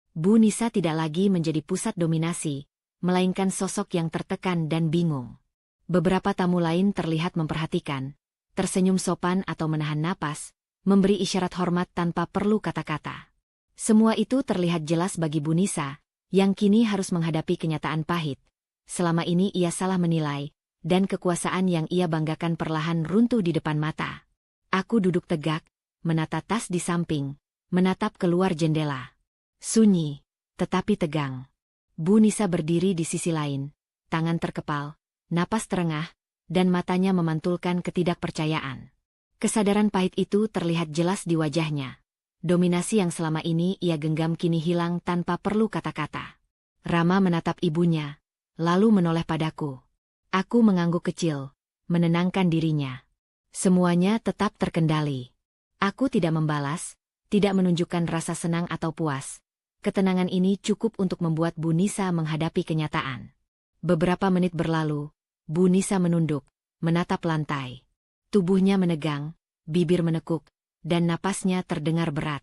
Speaker 1: Bu Nisa tidak lagi menjadi pusat dominasi, melainkan sosok yang tertekan dan bingung. Beberapa tamu lain terlihat memperhatikan, tersenyum sopan atau menahan napas, memberi isyarat hormat tanpa perlu kata-kata. Semua itu terlihat jelas bagi Bu Nisa, yang kini harus menghadapi kenyataan pahit. Selama ini ia salah menilai, dan kekuasaan yang ia banggakan perlahan runtuh di depan mata. Aku duduk tegak, menata tas di samping, menatap keluar jendela. Sunyi, tetapi tegang. Bu Nisa berdiri di sisi lain, tangan terkepal, napas terengah, dan matanya memantulkan ketidakpercayaan. Kesadaran pahit itu terlihat jelas di wajahnya. Dominasi yang selama ini ia genggam kini hilang tanpa perlu kata-kata. Rama menatap ibunya, lalu menoleh padaku. Aku mengangguk kecil, menenangkan dirinya. Semuanya tetap terkendali. Aku tidak membalas, tidak menunjukkan rasa senang atau puas. Ketenangan ini cukup untuk membuat Bu Nisa menghadapi kenyataan. Beberapa menit berlalu, Bu Nisa menunduk, menatap lantai. Tubuhnya menegang, bibir menekuk, dan napasnya terdengar berat.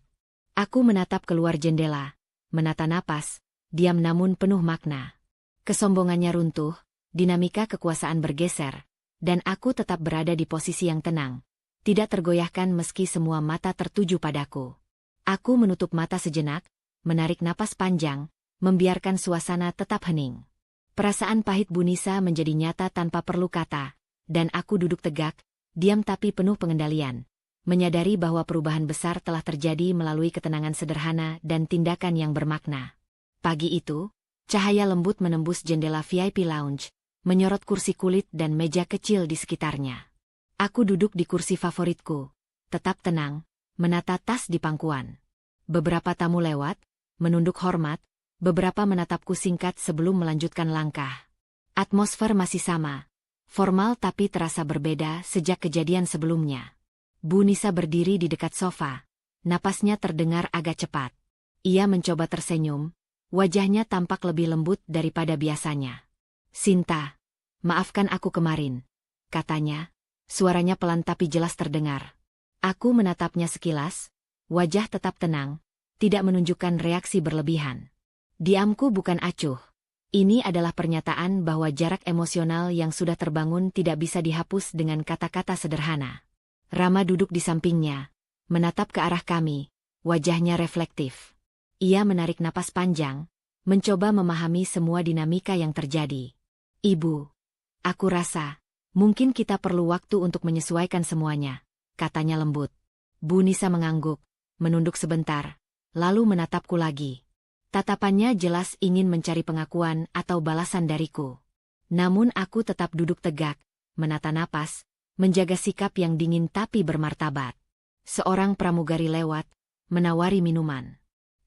Speaker 1: Aku menatap keluar jendela, menata napas, diam namun penuh makna. Kesombongannya runtuh, dinamika kekuasaan bergeser, dan aku tetap berada di posisi yang tenang, tidak tergoyahkan meski semua mata tertuju padaku. Aku menutup mata sejenak, menarik napas panjang, membiarkan suasana tetap hening. Perasaan pahit Bu Nisa menjadi nyata tanpa perlu kata, dan aku duduk tegak, diam tapi penuh pengendalian. Menyadari bahwa perubahan besar telah terjadi melalui ketenangan sederhana dan tindakan yang bermakna. Pagi itu, cahaya lembut menembus jendela VIP lounge, menyorot kursi kulit dan meja kecil di sekitarnya. Aku duduk di kursi favoritku, tetap tenang, menata tas di pangkuan. Beberapa tamu lewat, menunduk hormat, beberapa menatapku singkat sebelum melanjutkan langkah. Atmosfer masih sama, formal tapi terasa berbeda sejak kejadian sebelumnya. Bu Nisa berdiri di dekat sofa, napasnya terdengar agak cepat. Ia mencoba tersenyum, wajahnya tampak lebih lembut daripada biasanya. Sinta, maafkan aku kemarin, katanya, suaranya pelan tapi jelas terdengar. Aku menatapnya sekilas, wajah tetap tenang, tidak menunjukkan reaksi berlebihan. Diamku bukan acuh. Ini adalah pernyataan bahwa jarak emosional yang sudah terbangun tidak bisa dihapus dengan kata-kata sederhana. Rama duduk di sampingnya, menatap ke arah kami, wajahnya reflektif. Ia menarik napas panjang, mencoba memahami semua dinamika yang terjadi. Ibu, aku rasa, mungkin kita perlu waktu untuk menyesuaikan semuanya, katanya lembut. Bu Nisa mengangguk, menunduk sebentar, lalu menatapku lagi. Tatapannya jelas ingin mencari pengakuan atau balasan dariku. Namun aku tetap duduk tegak, menata napas, menjaga sikap yang dingin tapi bermartabat. Seorang pramugari lewat, menawari minuman.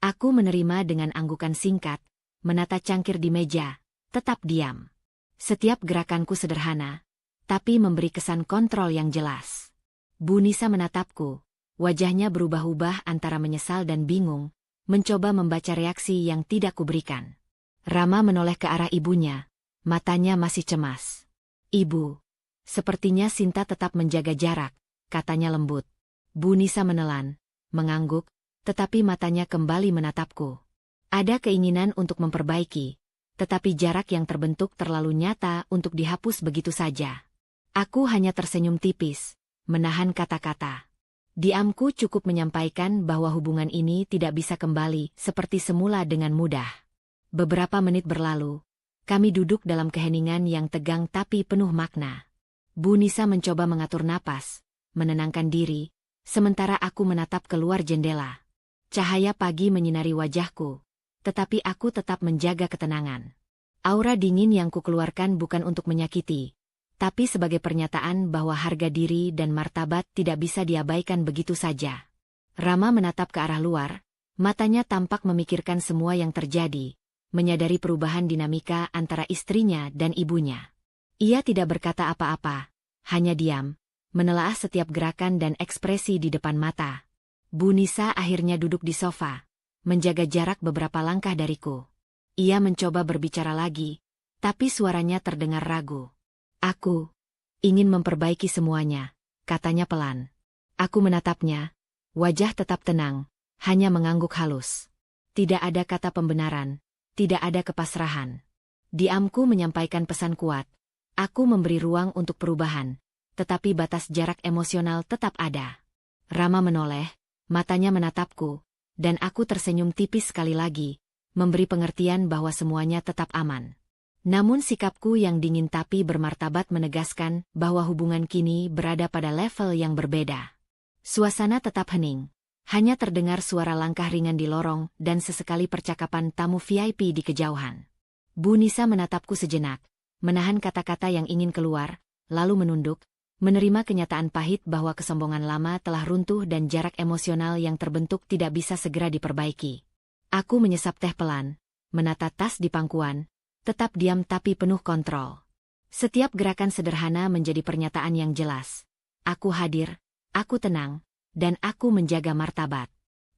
Speaker 1: Aku menerima dengan anggukan singkat, menata cangkir di meja, tetap diam. Setiap gerakanku sederhana, tapi memberi kesan kontrol yang jelas. Bu Nisa menatapku, wajahnya berubah-ubah antara menyesal dan bingung, mencoba membaca reaksi yang tidak kuberikan. Rama menoleh ke arah ibunya, matanya masih cemas. Ibu, sepertinya Sinta tetap menjaga jarak, katanya lembut. Bu Nisa menelan, mengangguk, tetapi matanya kembali menatapku. Ada keinginan untuk memperbaiki, tetapi jarak yang terbentuk terlalu nyata untuk dihapus begitu saja. Aku hanya tersenyum tipis, menahan kata-kata. Diamku cukup menyampaikan bahwa hubungan ini tidak bisa kembali seperti semula dengan mudah. Beberapa menit berlalu, kami duduk dalam keheningan yang tegang tapi penuh makna. Bu Nisa mencoba mengatur napas, menenangkan diri, sementara aku menatap keluar jendela. Cahaya pagi menyinari wajahku, tetapi aku tetap menjaga ketenangan. Aura dingin yang kukeluarkan bukan untuk menyakiti, tapi sebagai pernyataan bahwa harga diri dan martabat tidak bisa diabaikan begitu saja. Rama menatap ke arah luar, matanya tampak memikirkan semua yang terjadi, menyadari perubahan dinamika antara istrinya dan ibunya. Ia tidak berkata apa-apa, hanya diam, menelaah setiap gerakan dan ekspresi di depan mata. Bu Nisa akhirnya duduk di sofa, menjaga jarak beberapa langkah dariku. Ia mencoba berbicara lagi, tapi suaranya terdengar ragu. Aku ingin memperbaiki semuanya, katanya pelan. Aku menatapnya, wajah tetap tenang, hanya mengangguk halus. Tidak ada kata pembenaran, tidak ada kepasrahan. Diamku menyampaikan pesan kuat. Aku memberi ruang untuk perubahan, tetapi batas jarak emosional tetap ada. Rama menoleh, matanya menatapku, dan aku tersenyum tipis sekali lagi, memberi pengertian bahwa semuanya tetap aman. Namun sikapku yang dingin tapi bermartabat menegaskan bahwa hubungan kini berada pada level yang berbeda. Suasana tetap hening. Hanya terdengar suara langkah ringan di lorong dan sesekali percakapan tamu VIP di kejauhan. Bu Nisa menatapku sejenak, menahan kata-kata yang ingin keluar, lalu menunduk, menerima kenyataan pahit bahwa kesombongan lama telah runtuh dan jarak emosional yang terbentuk tidak bisa segera diperbaiki. Aku menyesap teh pelan, menata tas di pangkuan, tetap diam tapi penuh kontrol. Setiap gerakan sederhana menjadi pernyataan yang jelas. Aku hadir, aku tenang, dan aku menjaga martabat.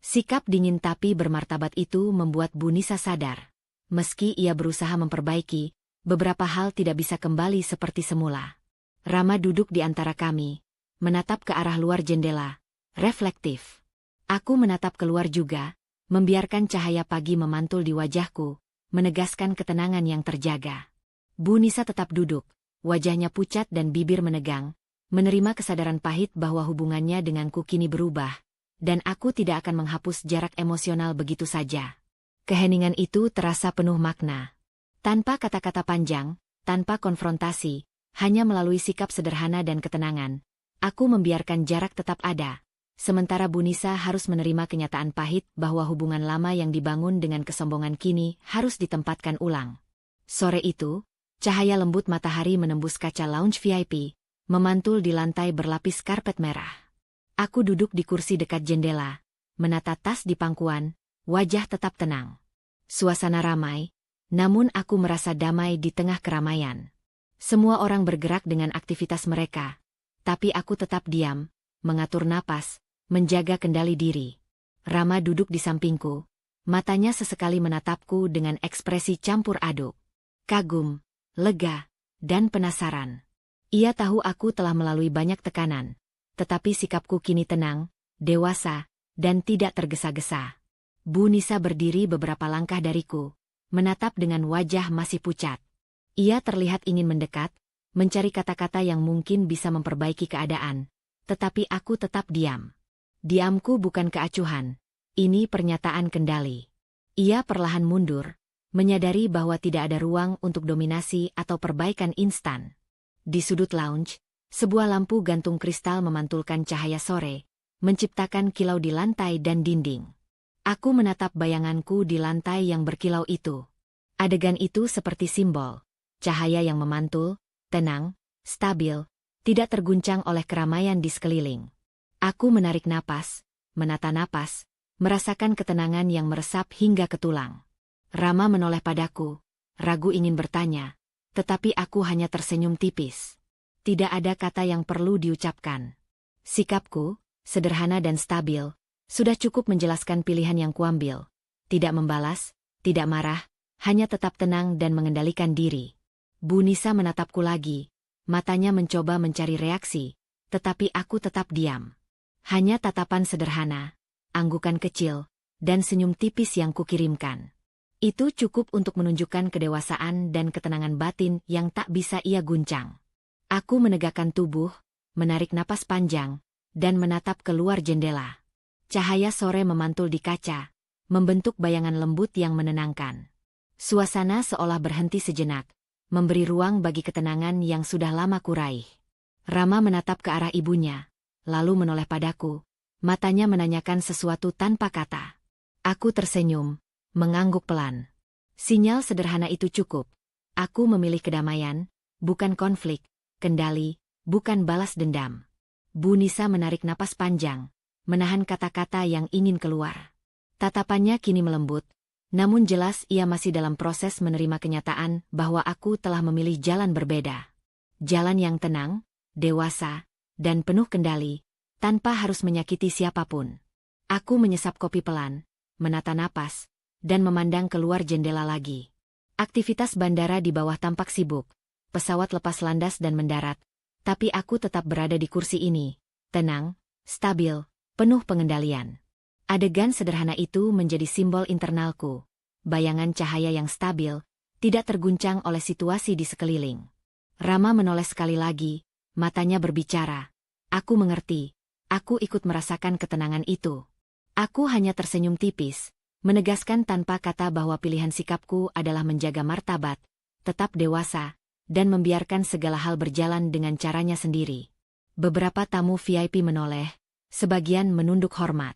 Speaker 1: Sikap dingin tapi bermartabat itu membuat Bu Nisa sadar. Meski ia berusaha memperbaiki, beberapa hal tidak bisa kembali seperti semula. Rama duduk di antara kami, menatap ke arah luar jendela, reflektif. Aku menatap keluar juga, membiarkan cahaya pagi memantul di wajahku, menegaskan ketenangan yang terjaga. Bu Nisa tetap duduk, wajahnya pucat dan bibir menegang, menerima kesadaran pahit bahwa hubungannya denganku kini berubah, dan aku tidak akan menghapus jarak emosional begitu saja. Keheningan itu terasa penuh makna. Tanpa kata-kata panjang, tanpa konfrontasi, hanya melalui sikap sederhana dan ketenangan, aku membiarkan jarak tetap ada. Sementara Bu Nisa harus menerima kenyataan pahit bahwa hubungan lama yang dibangun dengan kesombongan kini harus ditempatkan ulang. Sore itu, cahaya lembut matahari menembus kaca lounge VIP, memantul di lantai berlapis karpet merah. Aku duduk di kursi dekat jendela, menata tas di pangkuan, wajah tetap tenang. Suasana ramai, namun aku merasa damai di tengah keramaian. Semua orang bergerak dengan aktivitas mereka, tapi aku tetap diam, mengatur napas, menjaga kendali diri. Rama duduk di sampingku, matanya sesekali menatapku dengan ekspresi campur aduk. Kagum, lega, dan penasaran. Ia tahu aku telah melalui banyak tekanan, tetapi sikapku kini tenang, dewasa, dan tidak tergesa-gesa. Bu Nisa berdiri beberapa langkah dariku, menatap dengan wajah masih pucat. Ia terlihat ingin mendekat, mencari kata-kata yang mungkin bisa memperbaiki keadaan, tetapi aku tetap diam. Diamku bukan keacuhan, ini pernyataan kendali. Ia perlahan mundur, menyadari bahwa tidak ada ruang untuk dominasi atau perbaikan instan. Di sudut lounge, sebuah lampu gantung kristal memantulkan cahaya sore, menciptakan kilau di lantai dan dinding. Aku menatap bayanganku di lantai yang berkilau itu. Adegan itu seperti simbol, cahaya yang memantul, tenang, stabil, tidak terguncang oleh keramaian di sekeliling. Aku menarik napas, menata napas, merasakan ketenangan yang meresap hingga ke tulang. Rama menoleh padaku, ragu ingin bertanya, tetapi aku hanya tersenyum tipis. Tidak ada kata yang perlu diucapkan. Sikapku, sederhana dan stabil, sudah cukup menjelaskan pilihan yang kuambil. Tidak membalas, tidak marah, hanya tetap tenang dan mengendalikan diri. Bu Nisa menatapku lagi, matanya mencoba mencari reaksi, tetapi aku tetap diam. Hanya tatapan sederhana, anggukan kecil, dan senyum tipis yang kukirimkan. Itu cukup untuk menunjukkan kedewasaan dan ketenangan batin yang tak bisa ia guncang. Aku menegakkan tubuh, menarik napas panjang, dan menatap keluar jendela. Cahaya sore memantul di kaca, membentuk bayangan lembut yang menenangkan. Suasana seolah berhenti sejenak, memberi ruang bagi ketenangan yang sudah lama kuraih. Rama menatap ke arah ibunya, lalu menoleh padaku, matanya menanyakan sesuatu tanpa kata. Aku tersenyum, mengangguk pelan. Sinyal sederhana itu cukup, Aku memilih kedamaian, bukan konflik, kendali, bukan balas dendam. Bu Nisa menarik napas panjang, menahan kata-kata yang ingin keluar. Tatapannya kini melembut, namun jelas ia masih dalam proses menerima kenyataan bahwa aku telah memilih jalan berbeda. Jalan yang tenang, dewasa, dan penuh kendali, tanpa harus menyakiti siapapun. Aku menyesap kopi pelan, menata napas, dan memandang keluar jendela lagi. Aktivitas bandara di bawah tampak sibuk, pesawat lepas landas dan mendarat, tapi aku tetap berada di kursi ini, tenang, stabil, penuh pengendalian. Adegan sederhana itu menjadi simbol internalku, bayangan cahaya yang stabil, tidak terguncang oleh situasi di sekeliling. Rama menoleh sekali lagi, matanya berbicara. Aku mengerti, aku ikut merasakan ketenangan itu. Aku hanya tersenyum tipis, menegaskan tanpa kata bahwa pilihan sikapku adalah menjaga martabat, tetap dewasa, dan membiarkan segala hal berjalan dengan caranya sendiri. Beberapa tamu VIP menoleh, sebagian menunduk hormat.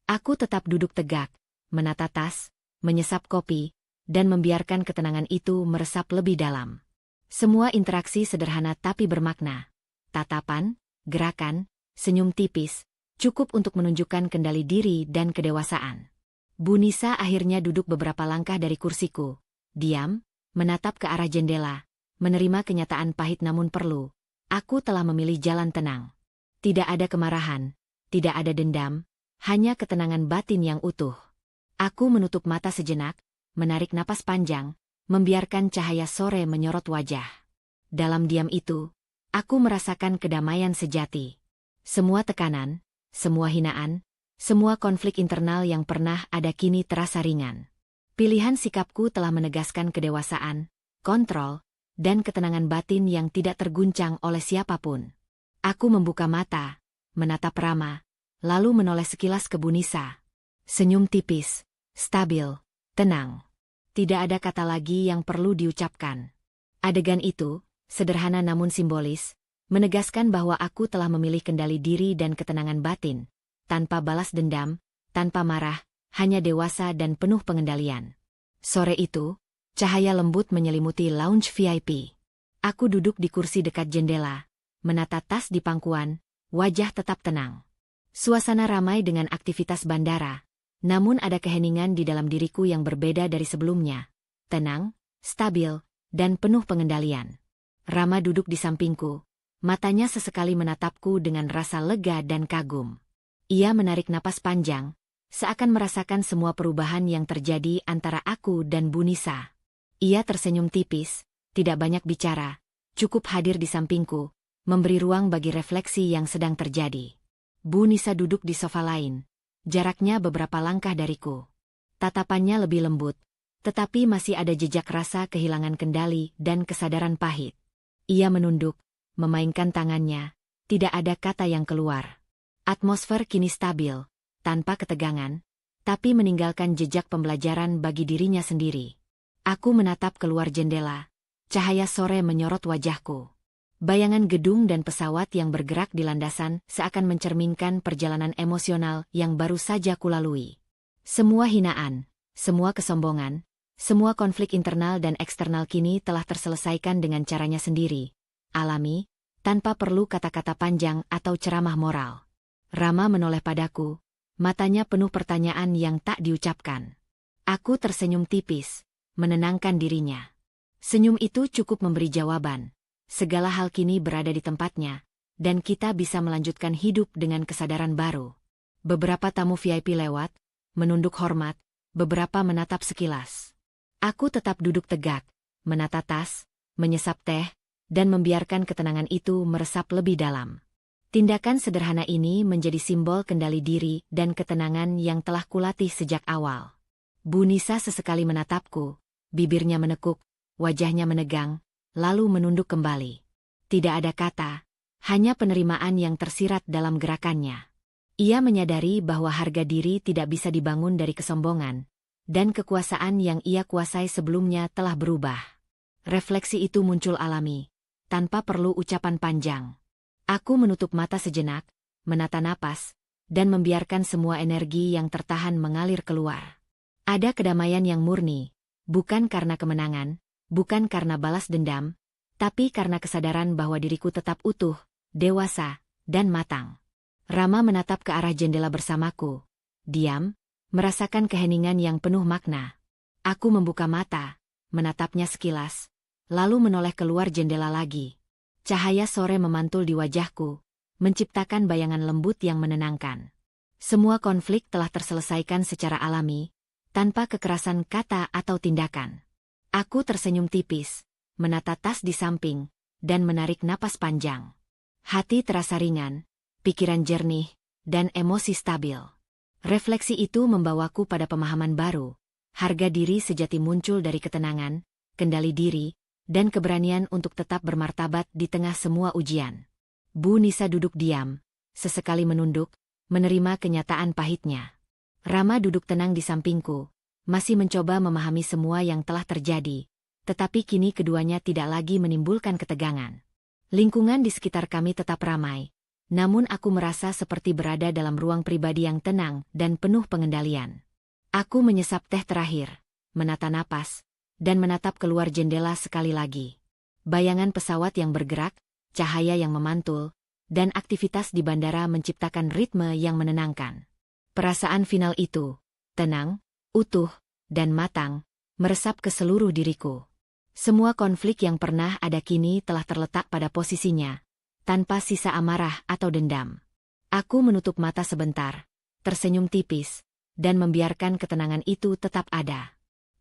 Speaker 1: Aku tetap duduk tegak, menata tas, menyesap kopi, dan membiarkan ketenangan itu meresap lebih dalam. Semua interaksi sederhana tapi bermakna. Tatapan, gerakan, senyum tipis, cukup untuk menunjukkan kendali diri dan kedewasaan. Bu Nisa akhirnya duduk beberapa langkah dari kursiku. Diam, menatap ke arah jendela, menerima kenyataan pahit namun perlu. Aku telah memilih jalan tenang. Tidak ada kemarahan, tidak ada dendam, hanya ketenangan batin yang utuh. Aku menutup mata sejenak, menarik napas panjang, membiarkan cahaya sore menyorot wajah. Dalam diam itu, aku merasakan kedamaian sejati. Semua tekanan, semua hinaan, semua konflik internal yang pernah ada kini terasa ringan. Pilihan sikapku telah menegaskan kedewasaan, kontrol, dan ketenangan batin yang tidak terguncang oleh siapapun. Aku membuka mata, menatap Rama, lalu menoleh sekilas ke Bu Nisa. Senyum tipis, stabil, tenang. Tidak ada kata lagi yang perlu diucapkan. Adegan itu, sederhana namun simbolis, menegaskan bahwa aku telah memilih kendali diri dan ketenangan batin, tanpa balas dendam, tanpa marah, hanya dewasa dan penuh pengendalian. Sore itu, cahaya lembut menyelimuti lounge VIP. Aku duduk di kursi dekat jendela, menata tas di pangkuan, wajah tetap tenang. Suasana ramai dengan aktivitas bandara, namun ada keheningan di dalam diriku yang berbeda dari sebelumnya. Tenang, stabil, dan penuh pengendalian. Rama duduk di sampingku, matanya sesekali menatapku dengan rasa lega dan kagum. Ia menarik napas panjang, seakan merasakan semua perubahan yang terjadi antara aku dan Bu Nisa. Ia tersenyum tipis, tidak banyak bicara, cukup hadir di sampingku, memberi ruang bagi refleksi yang sedang terjadi. Bu Nisa duduk di sofa lain, jaraknya beberapa langkah dariku. Tatapannya lebih lembut, tetapi masih ada jejak rasa kehilangan kendali dan kesadaran pahit. Ia menunduk, memainkan tangannya, tidak ada kata yang keluar. Atmosfer kini stabil, tanpa ketegangan, tapi meninggalkan jejak pembelajaran bagi dirinya sendiri. Aku menatap keluar jendela, cahaya sore menyorot wajahku. Bayangan gedung dan pesawat yang bergerak di landasan seakan mencerminkan perjalanan emosional yang baru saja kulalui. Semua hinaan, semua kesombongan, semua konflik internal dan eksternal kini telah terselesaikan dengan caranya sendiri, alami, tanpa perlu kata-kata panjang atau ceramah moral. Rama menoleh padaku, matanya penuh pertanyaan yang tak diucapkan. Aku tersenyum tipis, menenangkan dirinya. Senyum itu cukup memberi jawaban. Segala hal kini berada di tempatnya, dan kita bisa melanjutkan hidup dengan kesadaran baru. Beberapa tamu VIP lewat, menunduk hormat, beberapa menatap sekilas. Aku tetap duduk tegak, menata tas, menyesap teh, dan membiarkan ketenangan itu meresap lebih dalam. Tindakan sederhana ini menjadi simbol kendali diri dan ketenangan yang telah kulatih sejak awal. Bu Nisa sesekali menatapku, bibirnya menekuk, wajahnya menegang, lalu menunduk kembali. Tidak ada kata, hanya penerimaan yang tersirat dalam gerakannya. Ia menyadari bahwa harga diri tidak bisa dibangun dari kesombongan, dan kekuasaan yang ia kuasai sebelumnya telah berubah. Refleksi itu muncul alami, tanpa perlu ucapan panjang. Aku menutup mata sejenak, menata napas, dan membiarkan semua energi yang tertahan mengalir keluar. Ada kedamaian yang murni, bukan karena kemenangan, bukan karena balas dendam, tapi karena kesadaran bahwa diriku tetap utuh, dewasa, dan matang. Rama menatap ke arah jendela bersamaku. Diam, merasakan keheningan yang penuh makna. Aku membuka mata, menatapnya sekilas, lalu menoleh keluar jendela lagi. Cahaya sore memantul di wajahku, menciptakan bayangan lembut yang menenangkan. Semua konflik telah terselesaikan secara alami, tanpa kekerasan kata atau tindakan. Aku tersenyum tipis, menata tas di samping, dan menarik napas panjang. Hati terasa ringan, pikiran jernih, dan emosi stabil. Refleksi itu membawaku pada pemahaman baru. Harga diri sejati muncul dari ketenangan, kendali diri, dan keberanian untuk tetap bermartabat di tengah semua ujian. Bu Nisa duduk diam, sesekali menunduk, menerima kenyataan pahitnya. Rama duduk tenang di sampingku, masih mencoba memahami semua yang telah terjadi, tetapi kini keduanya tidak lagi menimbulkan ketegangan. Lingkungan di sekitar kami tetap ramai, namun aku merasa seperti berada dalam ruang pribadi yang tenang dan penuh pengendalian. Aku menyesap teh terakhir, menata napas, dan menatap keluar jendela sekali lagi. Bayangan pesawat yang bergerak, cahaya yang memantul, dan aktivitas di bandara menciptakan ritme yang menenangkan. Perasaan final itu, tenang, utuh, dan matang, meresap ke seluruh diriku. Semua konflik yang pernah ada kini telah terletak pada posisinya, tanpa sisa amarah atau dendam. Aku menutup mata sebentar, tersenyum tipis, dan membiarkan ketenangan itu tetap ada.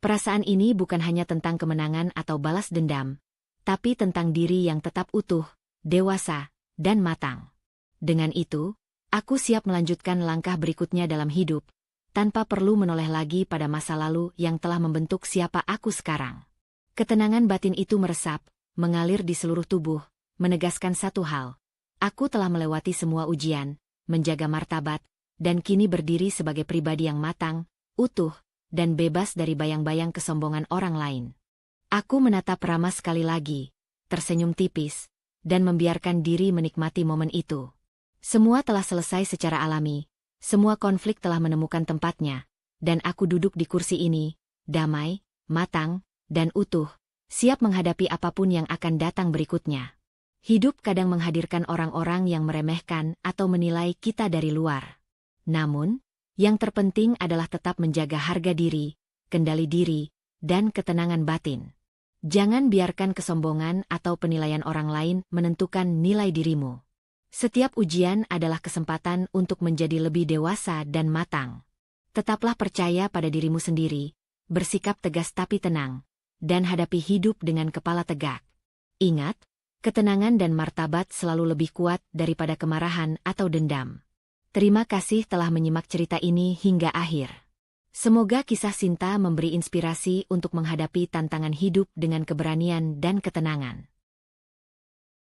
Speaker 1: Perasaan ini bukan hanya tentang kemenangan atau balas dendam, tapi tentang diri yang tetap utuh, dewasa, dan matang. Dengan itu, aku siap melanjutkan langkah berikutnya dalam hidup, tanpa perlu menoleh lagi pada masa lalu yang telah membentuk siapa aku sekarang. Ketenangan batin itu meresap, mengalir di seluruh tubuh, menegaskan satu hal. Aku telah melewati semua ujian, menjaga martabat, dan kini berdiri sebagai pribadi yang matang, utuh, dan bebas dari bayang-bayang kesombongan orang lain. Aku menatap Rama sekali lagi, tersenyum tipis, dan membiarkan diri menikmati momen itu. Semua telah selesai secara alami, semua konflik telah menemukan tempatnya, dan aku duduk di kursi ini, damai, matang, dan utuh, siap menghadapi apapun yang akan datang berikutnya. Hidup kadang menghadirkan orang-orang yang meremehkan atau menilai kita dari luar. Namun, yang terpenting adalah tetap menjaga harga diri, kendali diri, dan ketenangan batin. Jangan biarkan kesombongan atau penilaian orang lain menentukan nilai dirimu. Setiap ujian adalah kesempatan untuk menjadi lebih dewasa dan matang. Tetaplah percaya pada dirimu sendiri, bersikap tegas tapi tenang, dan hadapi hidup dengan kepala tegak. Ingat, ketenangan dan martabat selalu lebih kuat daripada kemarahan atau dendam. Terima kasih telah menyimak cerita ini hingga akhir. Semoga kisah Sinta memberi inspirasi untuk menghadapi tantangan hidup dengan keberanian dan ketenangan.